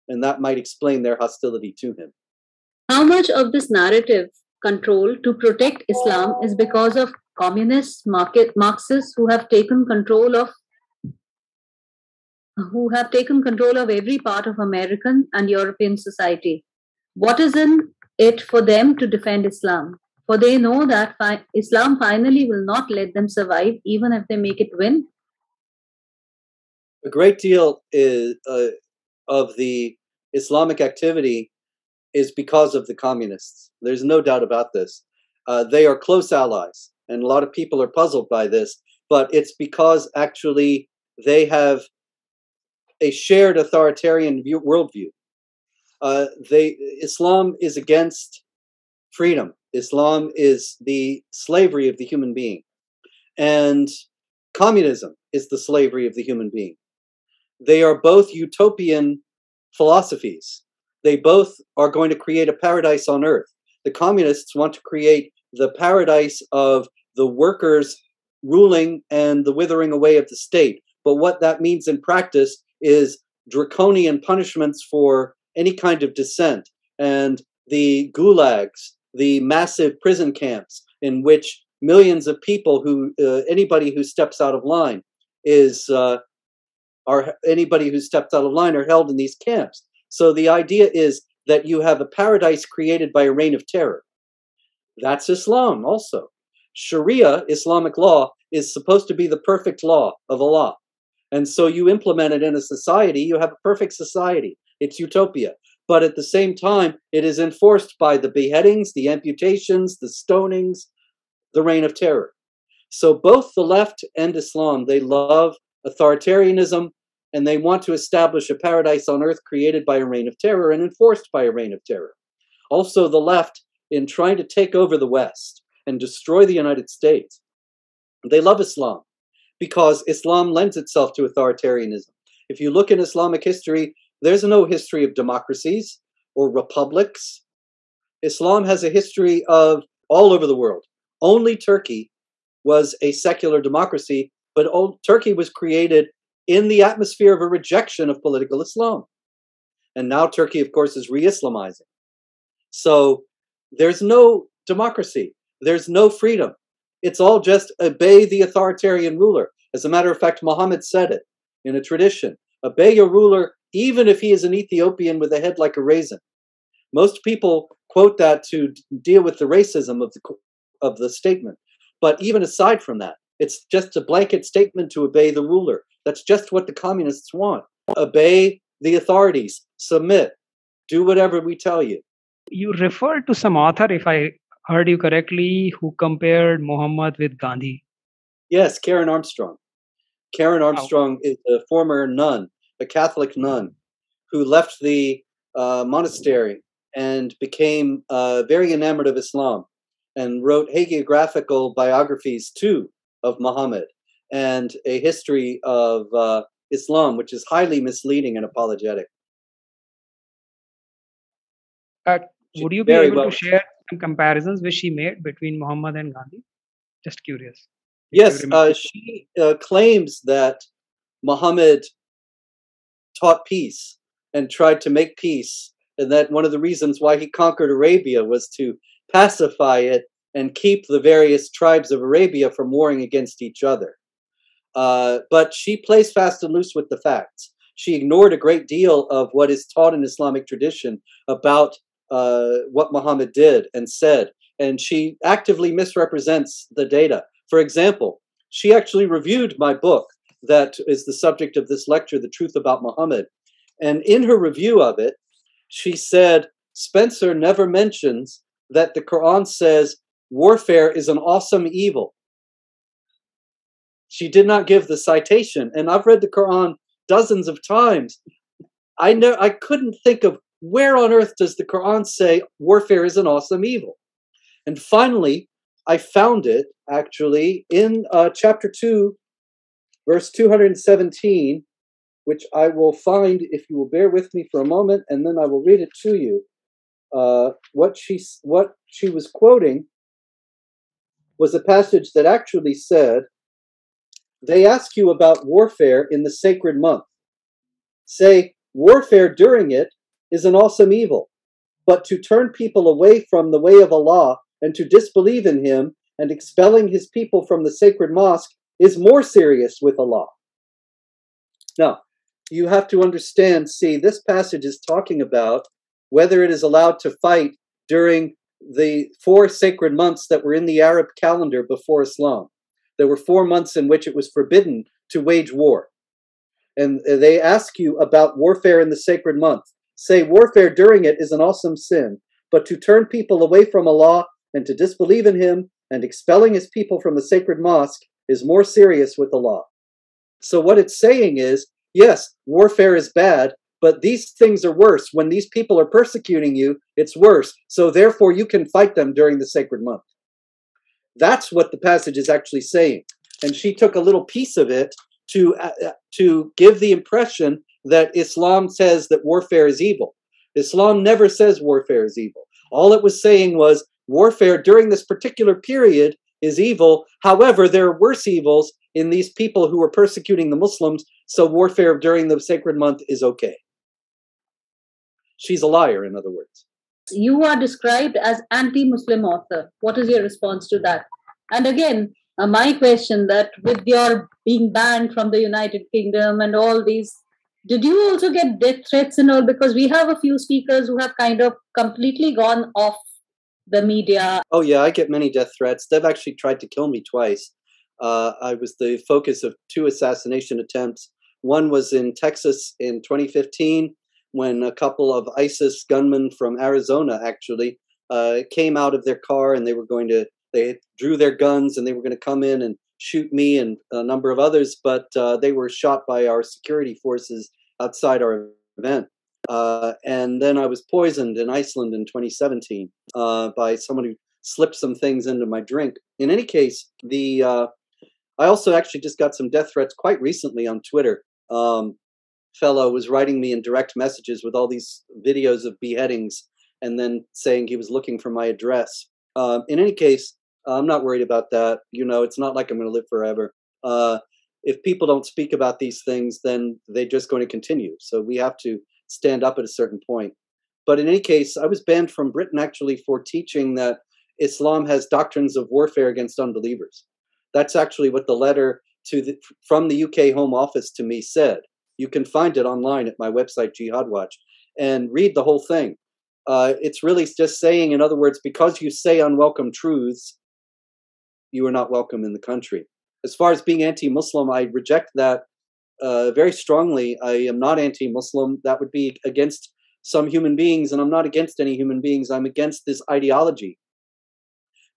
And that might explain their hostility to him.
How much of this narrative control to protect Islam is because of communists, Marxists who have taken control of every part of American and European society? What is in it for them to defend Islam? For they know that Islam finally will not let them survive, even if they make it win.
A great deal of the Islamic activity is because of the communists. There's no doubt about this. They are close allies, and a lot of people are puzzled by this, but it's because actually they have a shared authoritarian worldview. Islam is against freedom. Islam is the slavery of the human being. And communism is the slavery of the human being. They are both utopian philosophies. They both are going to create a paradise on earth. The communists want to create the paradise of the workers ruling and the withering away of the state. But what that means in practice is draconian punishments for any kind of dissent, and the gulags, the massive prison camps in which millions of people anybody who steps out of line are held in these camps. So the idea is that you have a paradise created by a reign of terror. That's Islam also. Sharia, Islamic law, is supposed to be the perfect law of Allah. And so you implement it in a society, you have a perfect society. It's utopia. But at the same time, it is enforced by the beheadings, the amputations, the stonings, the reign of terror. So both the left and Islam, they love authoritarianism, and they want to establish a paradise on earth created by a reign of terror and enforced by a reign of terror. Also, the left, in trying to take over the West and destroy the United States, they love Islam because Islam lends itself to authoritarianism. If you look in Islamic history, there's no history of democracies or republics. Islam has a history of all over the world. Only Turkey was a secular democracy, but Turkey was created in the atmosphere of a rejection of political Islam. And now Turkey, of course, is re-Islamizing. So there's no democracy. There's no freedom. It's all just obey the authoritarian ruler. As a matter of fact, Muhammad said it in a tradition. Obey your ruler, even if he is an Ethiopian with a head like a raisin. Most people quote that to deal with the racism of the statement. But even aside from that, it's just a blanket statement to obey the ruler. That's just what the communists want. Obey the authorities. Submit. Do whatever we tell you.
You referred to some author, if I heard you correctly, who compared Muhammad with Gandhi.
Yes, Karen Armstrong. Karen Armstrong is a former nun, a Catholic nun, who left the monastery and became very enamored of Islam and wrote hagiographical biographies too of Muhammad. and a history of Islam, which is highly misleading and apologetic.
Would you be able to share some comparisons which she made between Muhammad and Gandhi? Just curious.
Yes, she claims that Muhammad taught peace and tried to make peace, and that one of the reasons why he conquered Arabia was to pacify it and keep the various tribes of Arabia from warring against each other. But she plays fast and loose with the facts. She ignored a great deal of what is taught in Islamic tradition about what Muhammad did and said, and she actively misrepresents the data. For example, she actually reviewed my book that is the subject of this lecture, The Truth About Muhammad. And in her review of it, she said, Spencer never mentions that the Quran says warfare is an awesome evil. She did not give the citation. And I've read the Quran dozens of times. I couldn't think of where on earth does the Quran say warfare is an awesome evil. And finally, I found it actually in chapter 2, verse 217, which I will find if you will bear with me for a moment, and then I will read it to you. What she was quoting was a passage that actually said, they ask you about warfare in the sacred month. Say, warfare during it is an awesome evil, but to turn people away from the way of Allah and to disbelieve in Him and expelling His people from the sacred mosque is more serious with Allah. Now, you have to understand, see, this passage is talking about whether it is allowed to fight during the 4 sacred months that were in the Arab calendar before Islam. There were 4 months in which it was forbidden to wage war. And they ask you about warfare in the sacred month. Say, warfare during it is an awesome sin, but to turn people away from Allah and to disbelieve in Him and expelling His people from the sacred mosque is more serious with Allah. So what it's saying is, yes, warfare is bad, but these things are worse. When these people are persecuting you, it's worse. So therefore you can fight them during the sacred month. That's what the passage is actually saying. And she took a little piece of it to give the impression that Islam says that warfare is evil. Islam never says warfare is evil. All it was saying was warfare during this particular period is evil. However, there are worse evils in these people who are persecuting the Muslims, so warfare during the sacred month is okay. She's a liar, in other words.
You are described as anti-Muslim author. What is your response to that? And again, my question that with your being banned from the United Kingdom and all these, did you also get death threats and all? Because we have a few speakers who have kind of completely gone off the media.
Oh yeah, I get many death threats. They've actually tried to kill me twice. I was the focus of 2 assassination attempts. One was in Texas in 2015, when a couple of ISIS gunmen from Arizona actually came out of their car and they drew their guns and they were going to come in and shoot me and a number of others, but they were shot by our security forces outside our event. And then I was poisoned in Iceland in 2017 by someone who slipped some things into my drink. In any case, I also actually just got some death threats quite recently on Twitter. Fellow was writing me in direct messages with all these videos of beheadings and then saying he was looking for my address. In any case, I'm not worried about that. You know, it's not like I'm going to live forever. If people don't speak about these things, then they're just going to continue. So we have to stand up at a certain point. But in any case, I was banned from Britain actually for teaching that Islam has doctrines of warfare against unbelievers. That's actually what the letter from the UK Home Office to me said. You can find it online at my website, Jihad Watch, and read the whole thing. It's really just saying, in other words, because you say unwelcome truths, you are not welcome in the country. As far as being anti-Muslim, I reject that very strongly. I am not anti-Muslim. That would be against some human beings, and I'm not against any human beings. I'm against this ideology.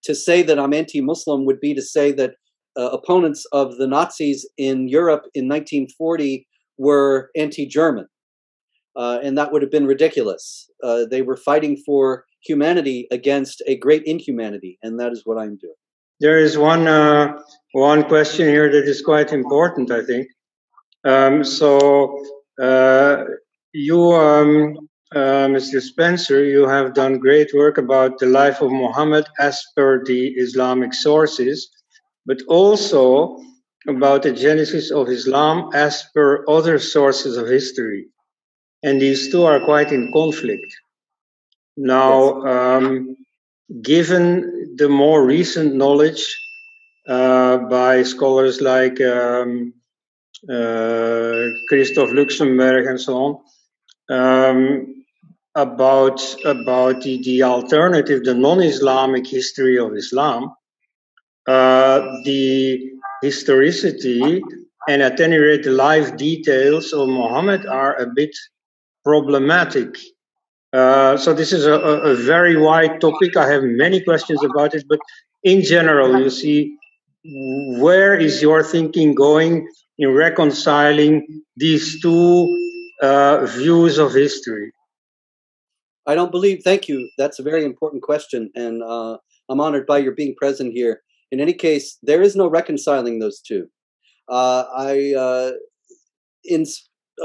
To say that I'm anti-Muslim would be to say that opponents of the Nazis in Europe in 1940 were anti-German. And that would have been ridiculous. They were fighting for humanity against a great inhumanity, and that is what I'm doing.
there is one question here that is quite important, I think. Mr. Spencer, you have done great work about the life of Muhammad as per the Islamic sources, but also about the genesis of Islam as per other sources of history. And these two are quite in conflict. Now, given the more recent knowledge by scholars like Christoph Luxemburg and so on, about the alternative, the non-Islamic history of Islam, the historicity and at any rate the life details of Muhammad are a bit problematic. So this is a very wide topic. I have many questions about it, but in general, you see, where is your thinking going in reconciling these two views of history?
I don't believe, thank you. That's a very important question, and I'm honored by your being present here. In any case, there is no reconciling those two.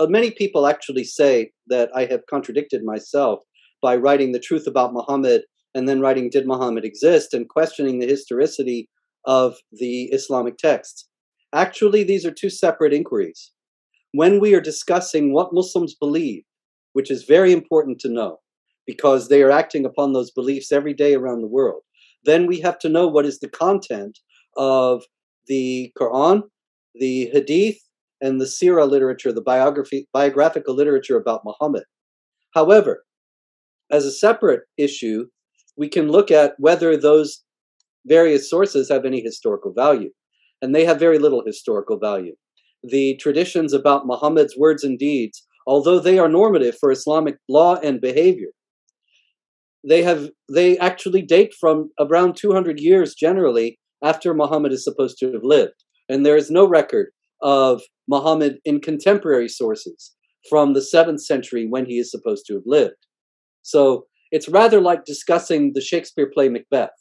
Many people actually say that I have contradicted myself by writing the truth about Muhammad and then writing Did Muhammad exist and questioning the historicity of the Islamic texts. Actually, these are two separate inquiries. When we are discussing what Muslims believe, which is very important to know because they are acting upon those beliefs every day around the world, then we have to know what is the content of the Quran, the Hadith, and the Sirah literature, the biographical literature about Muhammad. However, as a separate issue, we can look at whether those various sources have any historical value. And they have very little historical value. The traditions about Muhammad's words and deeds, although they are normative for Islamic law and behavior, they actually date from around 200 years generally after Muhammad is supposed to have lived. And there is no record of Muhammad in contemporary sources from the 7th century when he is supposed to have lived. So it's rather like discussing the Shakespeare play Macbeth.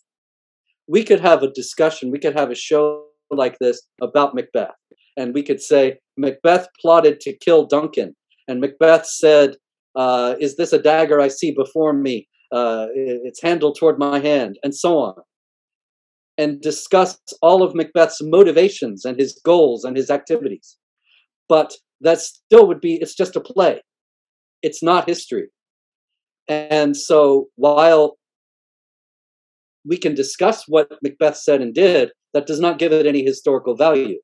We could have a discussion, we could have a show like this about Macbeth. And we could say, Macbeth plotted to kill Duncan. And Macbeth said, is this a dagger I see before me? Its handle toward my hand, and so on. And discuss all of Macbeth's motivations and his goals and his activities. But that still would be, it's just a play. It's not history. And so while we can discuss what Macbeth said and did, that does not give it any historical value.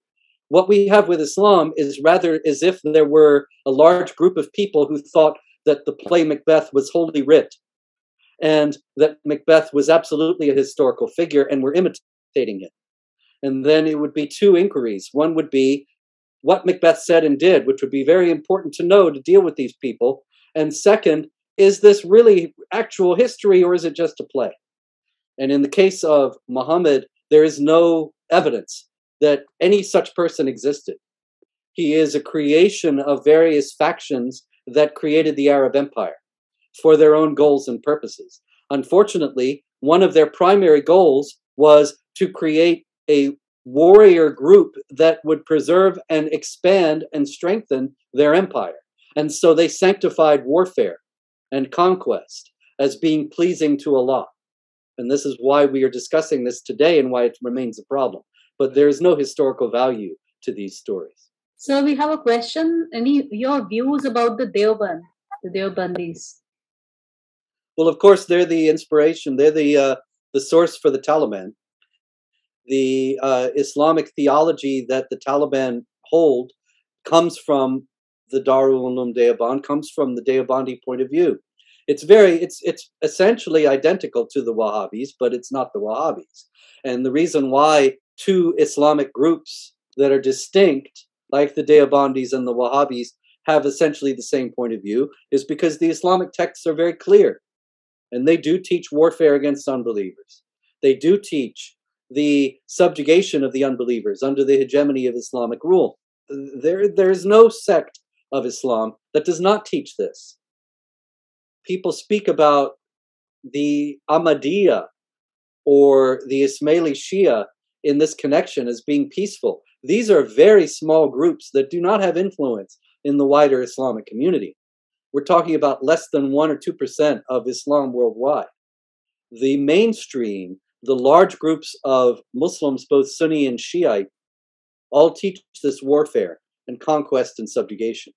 What we have with Islam is rather as if there were a large group of people who thought that the play Macbeth was holy writ, and that Macbeth was absolutely a historical figure and were imitating it. And then it would be two inquiries. One would be what Macbeth said and did, which would be very important to know to deal with these people. And second, is this really actual history or is it just a play? And in the case of Muhammad, there is no evidence that any such person existed. He is a creation of various factions that created the Arab Empire for their own goals and purposes. Unfortunately, one of their primary goals was to create a warrior group that would preserve and expand and strengthen their empire. And so they sanctified warfare and conquest as being pleasing to Allah. And this is why we are discussing this today and why it remains a problem. But there is no historical value to these stories.
So we have a question. Your views about the Deobandis?
Well, of course, they're the inspiration. They're the source for the Taliban. The Islamic theology that the Taliban hold comes from the Darul Uloom Deoband, comes from the Deobandi point of view. It's essentially identical to the Wahhabis, but it's not the Wahhabis. And the reason why two Islamic groups that are distinct, like the Deobandis and the Wahhabis, have essentially the same point of view is because the Islamic texts are very clear. And they do teach warfare against unbelievers. They do teach the subjugation of the unbelievers under the hegemony of Islamic rule. There's no sect of Islam that does not teach this. People speak about the Ahmadiyya or the Ismaili Shia in this connection as being peaceful. These are very small groups that do not have influence in the wider Islamic community. We're talking about less than 1 or 2% of Islam worldwide. The mainstream, the large groups of Muslims, both Sunni and Shiite, all teach this warfare and conquest and subjugation.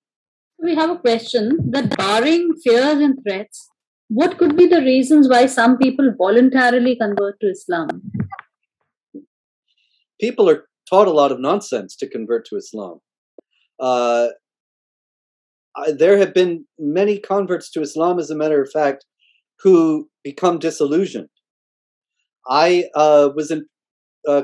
We have a question that, barring fears and threats, what could be the reasons why some people voluntarily convert to Islam?
People are taught a lot of nonsense to convert to Islam. There have been many converts to Islam, as a matter of fact, who become disillusioned. I was in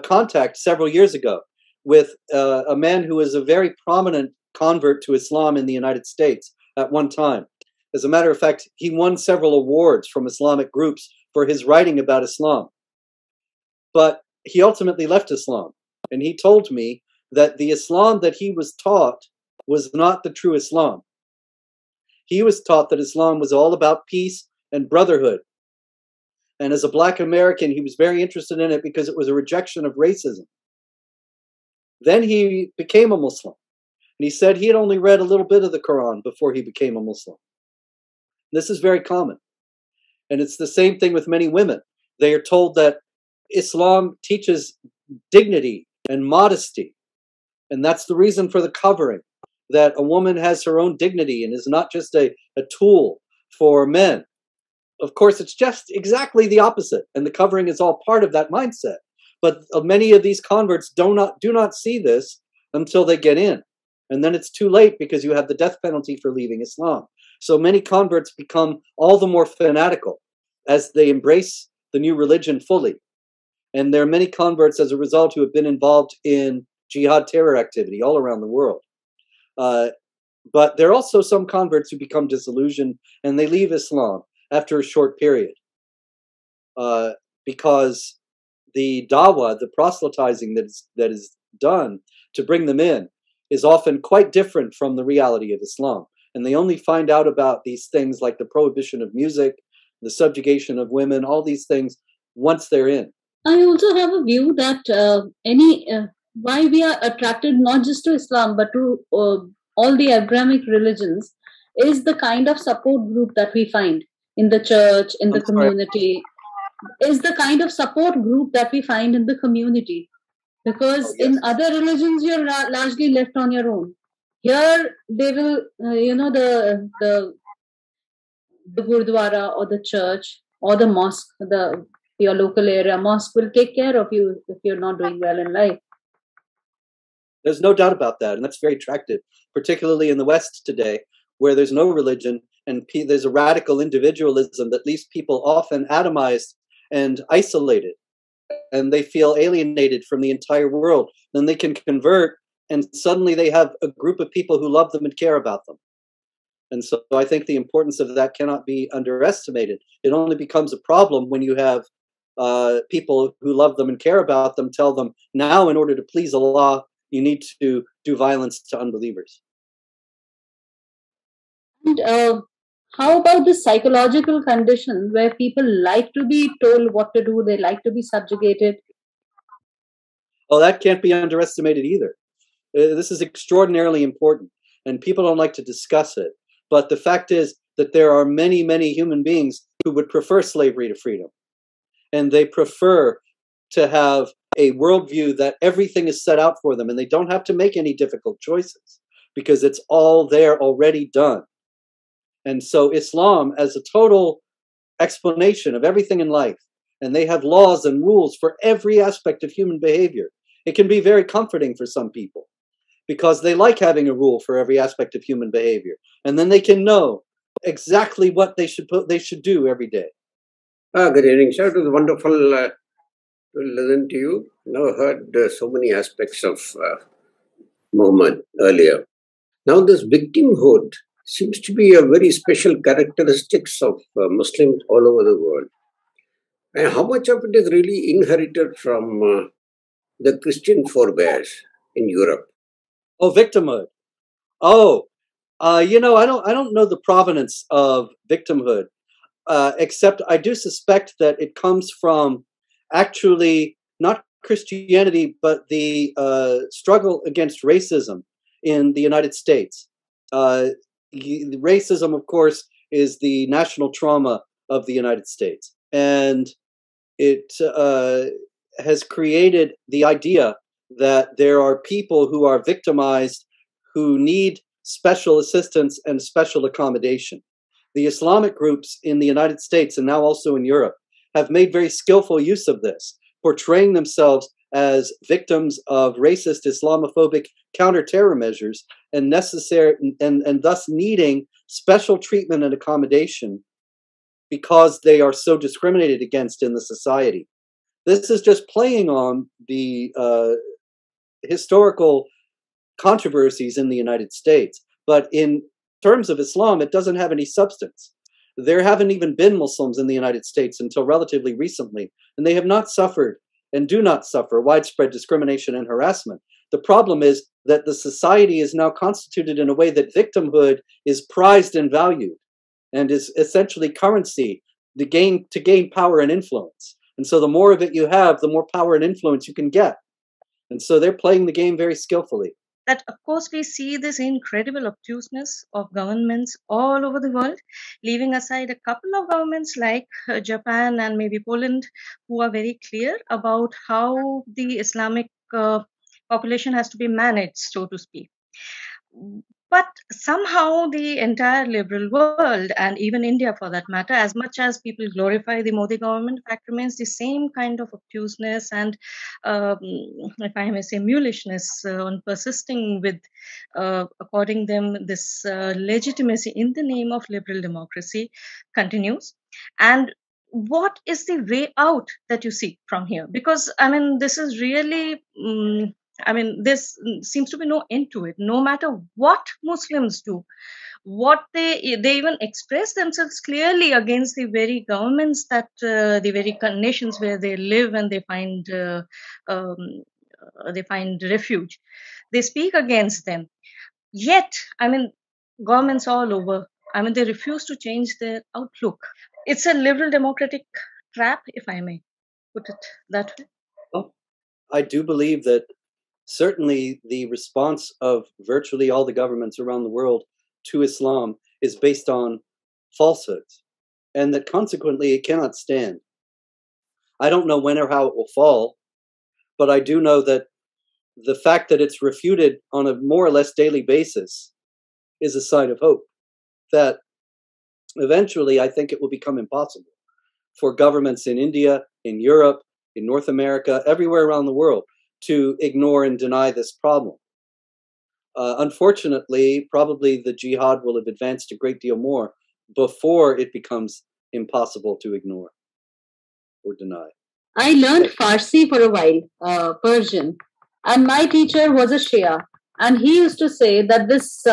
contact several years ago with a man who was a very prominent convert to Islam in the United States at one time. As a matter of fact, he won several awards from Islamic groups for his writing about Islam. But he ultimately left Islam. And he told me that the Islam that he was taught was not the true Islam. He was taught that Islam was all about peace and brotherhood. And as a Black American, he was very interested in it because it was a rejection of racism. Then he became a Muslim. And he said he had only read a little bit of the Quran before he became a Muslim. This is very common. And it's the same thing with many women. They are told that Islam teaches dignity and modesty. And that's the reason for the covering, that a woman has her own dignity and is not just a tool for men. Of course, it's just exactly the opposite. And the covering is all part of that mindset. But many of these converts do not see this until they get in. And then it's too late because you have the death penalty for leaving Islam. So many converts become all the more fanatical as they embrace the new religion fully. And there are many converts as a result who have been involved in jihad terror activity all around the world. But there are also some converts who become disillusioned and they leave Islam after a short period. Because the dawah, the proselytizing that is done to bring them in, is often quite different from the reality of Islam. And they only find out about these things like the prohibition of music, the subjugation of women, all these things once they're in.
I also have a view that why we are attracted not just to Islam but to all the Abrahamic religions is the kind of support group that we find in the church, in the community, is the kind of support group that we find in the community. Because in other religions, you're largely left on your own. Here, they will, the Gurdwara or the church or the mosque, your local area mosque will take care of you if you're not doing well in life.
There's no doubt about that. And that's very attractive, particularly in the West today, where there's no religion and there's a radical individualism that leaves people often atomized and isolated. And they feel alienated from the entire world. Then they can convert and suddenly they have a group of people who love them and care about them. And so I think the importance of that cannot be underestimated. It only becomes a problem when you have people who love them and care about them tell them, now in order to please Allah, you need to do violence to unbelievers.
And how about the psychological condition where people like to be told what to do, they like to be subjugated?
Oh, that can't be underestimated either. This is extraordinarily important, and people don't like to discuss it. But the fact is that there are many, many human beings who would prefer slavery to freedom. And they prefer to have a worldview that everything is set out for them, and they don't have to make any difficult choices because it's all there already done. And so Islam as a total explanation of everything in life, and they have laws and rules for every aspect of human behavior. It can be very comforting for some people because they like having a rule for every aspect of human behavior. And then they can know exactly what they should do every day.
Good evening, sir. It was wonderful to listen to you. Now heard so many aspects of Muhammad earlier. Now this victimhood seems to be a very special characteristics of Muslims all over the world. And how much of it is really inherited from the Christian forebears in Europe?
Oh, victimhood. Oh, I don't know the provenance of victimhood, except I do suspect that it comes from actually not Christianity, but the struggle against racism in the United States. Racism, of course, is the national trauma of the United States. And it has created the idea that there are people who are victimized who need special assistance and special accommodation. The Islamic groups in the United States and now also in Europe have made very skillful use of this, portraying themselves as victims of racist Islamophobic counter-terror measures and thus needing special treatment and accommodation because they are so discriminated against in the society. This is just playing on the historical controversies in the United States. But in terms of Islam, it doesn't have any substance. There haven't even been Muslims in the United States until relatively recently, and they have not suffered and do not suffer widespread discrimination and harassment. The problem is that the society is now constituted in a way that victimhood is prized and valued and is essentially currency to gain power and influence. And so the more of it you have, the more power and influence you can get. And so they're playing the game very skillfully.
That, of course, we see this incredible obtuseness of governments all over the world, leaving aside a couple of governments like Japan and maybe Poland, who are very clear about how the Islamic population has to be managed, so to speak. But somehow the entire liberal world, and even India for that matter, as much as people glorify the Modi government, fact remains the same kind of obtuseness and, if I may say, mulishness on persisting with, according them, this legitimacy in the name of liberal democracy continues. And what is the way out that you see from here? Because, I mean, this is really... there seems to be no end to it. No matter what Muslims do, what they even express themselves clearly against the very governments that the very nations where they live and they find refuge. They speak against them. Yet, governments all over, they refuse to change their outlook. It's a liberal democratic trap, if I may put it that way.
Well, I do believe that certainly the response of virtually all the governments around the world to Islam is based on falsehoods, and that consequently it cannot stand. I don't know when or how it will fall, but I do know that the fact that it's refuted on a more or less daily basis is a sign of hope, that eventually I think it will become impossible for governments in India, in Europe, in North America, everywhere around the world to ignore and deny this problem. Unfortunately, probably the jihad will have advanced a great deal more before it becomes impossible to ignore or deny.
I learned Farsi for a while, Persian, and my teacher was a Shia, and he used to say that this,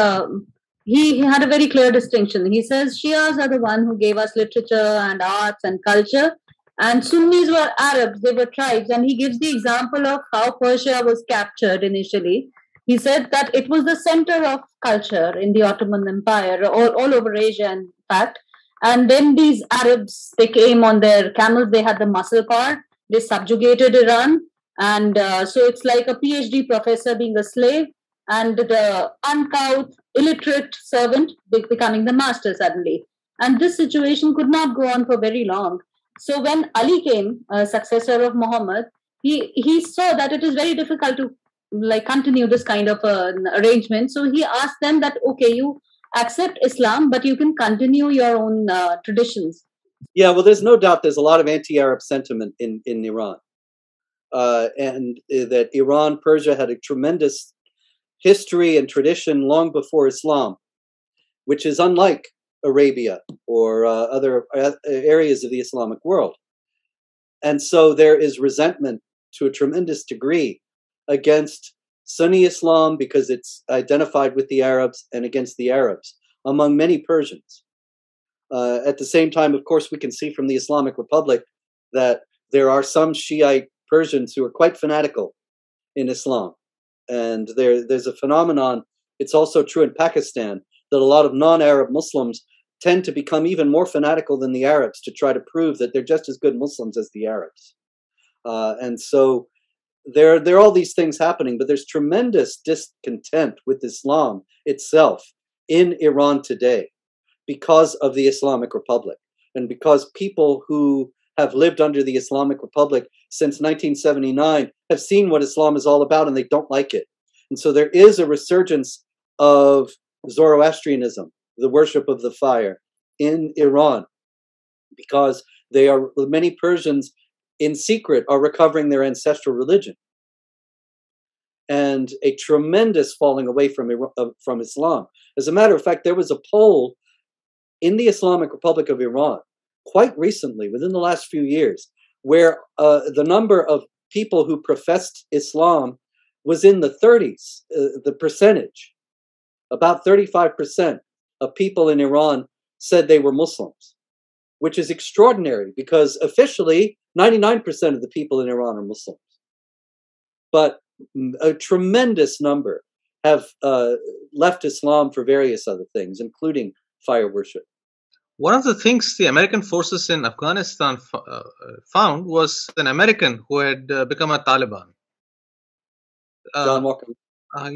he had a very clear distinction. He says Shias are the one who gave us literature and arts and culture, and Sunnis were Arabs, they were tribes. And he gives the example of how Persia was captured initially. He said that it was the center of culture in the Ottoman Empire, all over Asia, in fact. And then these Arabs, they came on their camels, they had the muscle car, they subjugated Iran. And so it's like a PhD professor being a slave and the uncouth, illiterate servant becoming the master suddenly. And this situation could not go on for very long. So when Ali came, a successor of Muhammad, he saw that it is very difficult to continue this kind of arrangement. So he asked them that, okay, you accept Islam, but you can continue your own traditions.
Yeah, well, there's no doubt there's a lot of anti-Arab sentiment in Iran. And that Iran, Persia had a tremendous history and tradition long before Islam, which is unlike Arabia or other areas of the Islamic world. And so there is resentment to a tremendous degree against Sunni Islam because it's identified with the Arabs and against the Arabs among many Persians. At the same time, of course, we can see from the Islamic Republic that there are some Shiite Persians who are quite fanatical in Islam. And there's a phenomenon, it's also true in Pakistan, that a lot of non-Arab Muslims tend to become even more fanatical than the Arabs to try to prove that they're just as good Muslims as the Arabs. And so there are all these things happening, but there's tremendous discontent with Islam itself in Iran today because of the Islamic Republic, and because people who have lived under the Islamic Republic since 1979 have seen what Islam is all about, and they don't like it. And so there is a resurgence of Zoroastrianism, the worship of the fire, in Iran, because many Persians in secret are recovering their ancestral religion. And a tremendous falling away from Islam. As a matter of fact, there was a poll in the Islamic Republic of Iran quite recently, within the last few years, where the number of people who professed Islam was in the 30s, the percentage. About 35% of people in Iran said they were Muslims, which is extraordinary because officially 99% of the people in Iran are Muslims. But a tremendous number have left Islam for various other things, including fire worship.
One of the things the American forces in Afghanistan found was an American who had become a Taliban.
John Walker.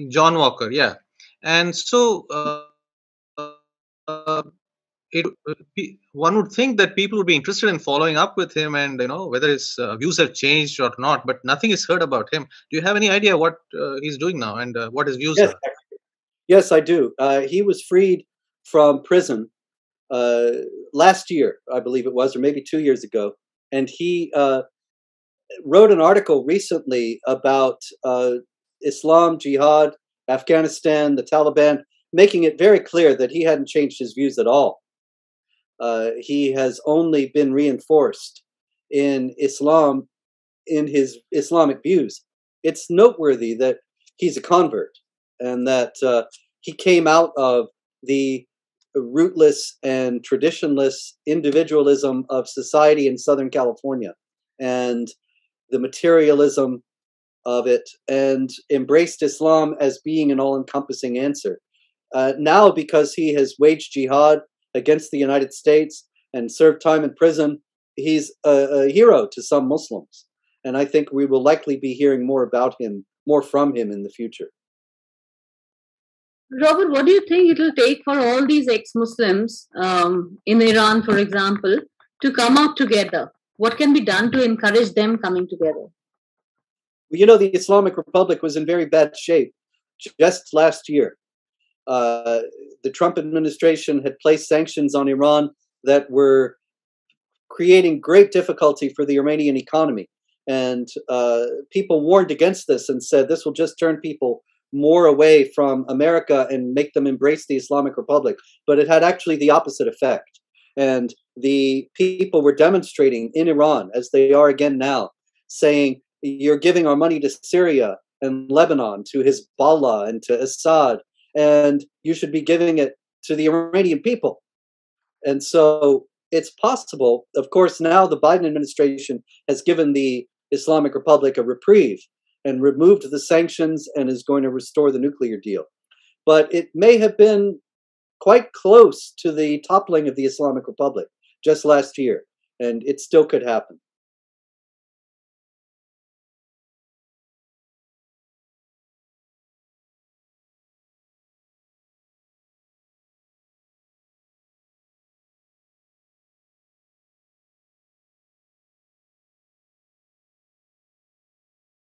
John Walker, yeah. And so one would think that people would be interested in following up with him and, whether his views have changed or not, but nothing is heard about him. Do you have any idea what he's doing now and what his views are?
Yes, I do. He was freed from prison last year, I believe it was, or maybe 2 years ago. And he wrote an article recently about Islam, jihad, Afghanistan, the Taliban, making it very clear that he hadn't changed his views at all. He has only been reinforced in Islam, in his Islamic views. It's noteworthy that he's a convert and that he came out of the rootless and traditionless individualism of society in Southern California and the materialism of it, and embraced Islam as being an all-encompassing answer. Now, because he has waged jihad against the United States and served time in prison, he's a hero to some Muslims. And I think we will likely be hearing more about him, more from him in the future.
Robert, what do you think it will take for all these ex-Muslims in Iran, for example, to come out together? What can be done to encourage them coming together?
The Islamic Republic was in very bad shape just last year. The Trump administration had placed sanctions on Iran that were creating great difficulty for the Iranian economy. And people warned against this and said this will just turn people more away from America and make them embrace the Islamic Republic. But it had actually the opposite effect. And the people were demonstrating in Iran, as they are again now, saying, you're giving our money to Syria and Lebanon, to Hezbollah and to Assad, and you should be giving it to the Iranian people. And so it's possible. Of course, now the Biden administration has given the Islamic Republic a reprieve and removed the sanctions and is going to restore the nuclear deal. But it may have been quite close to the toppling of the Islamic Republic just last year, and it still could happen.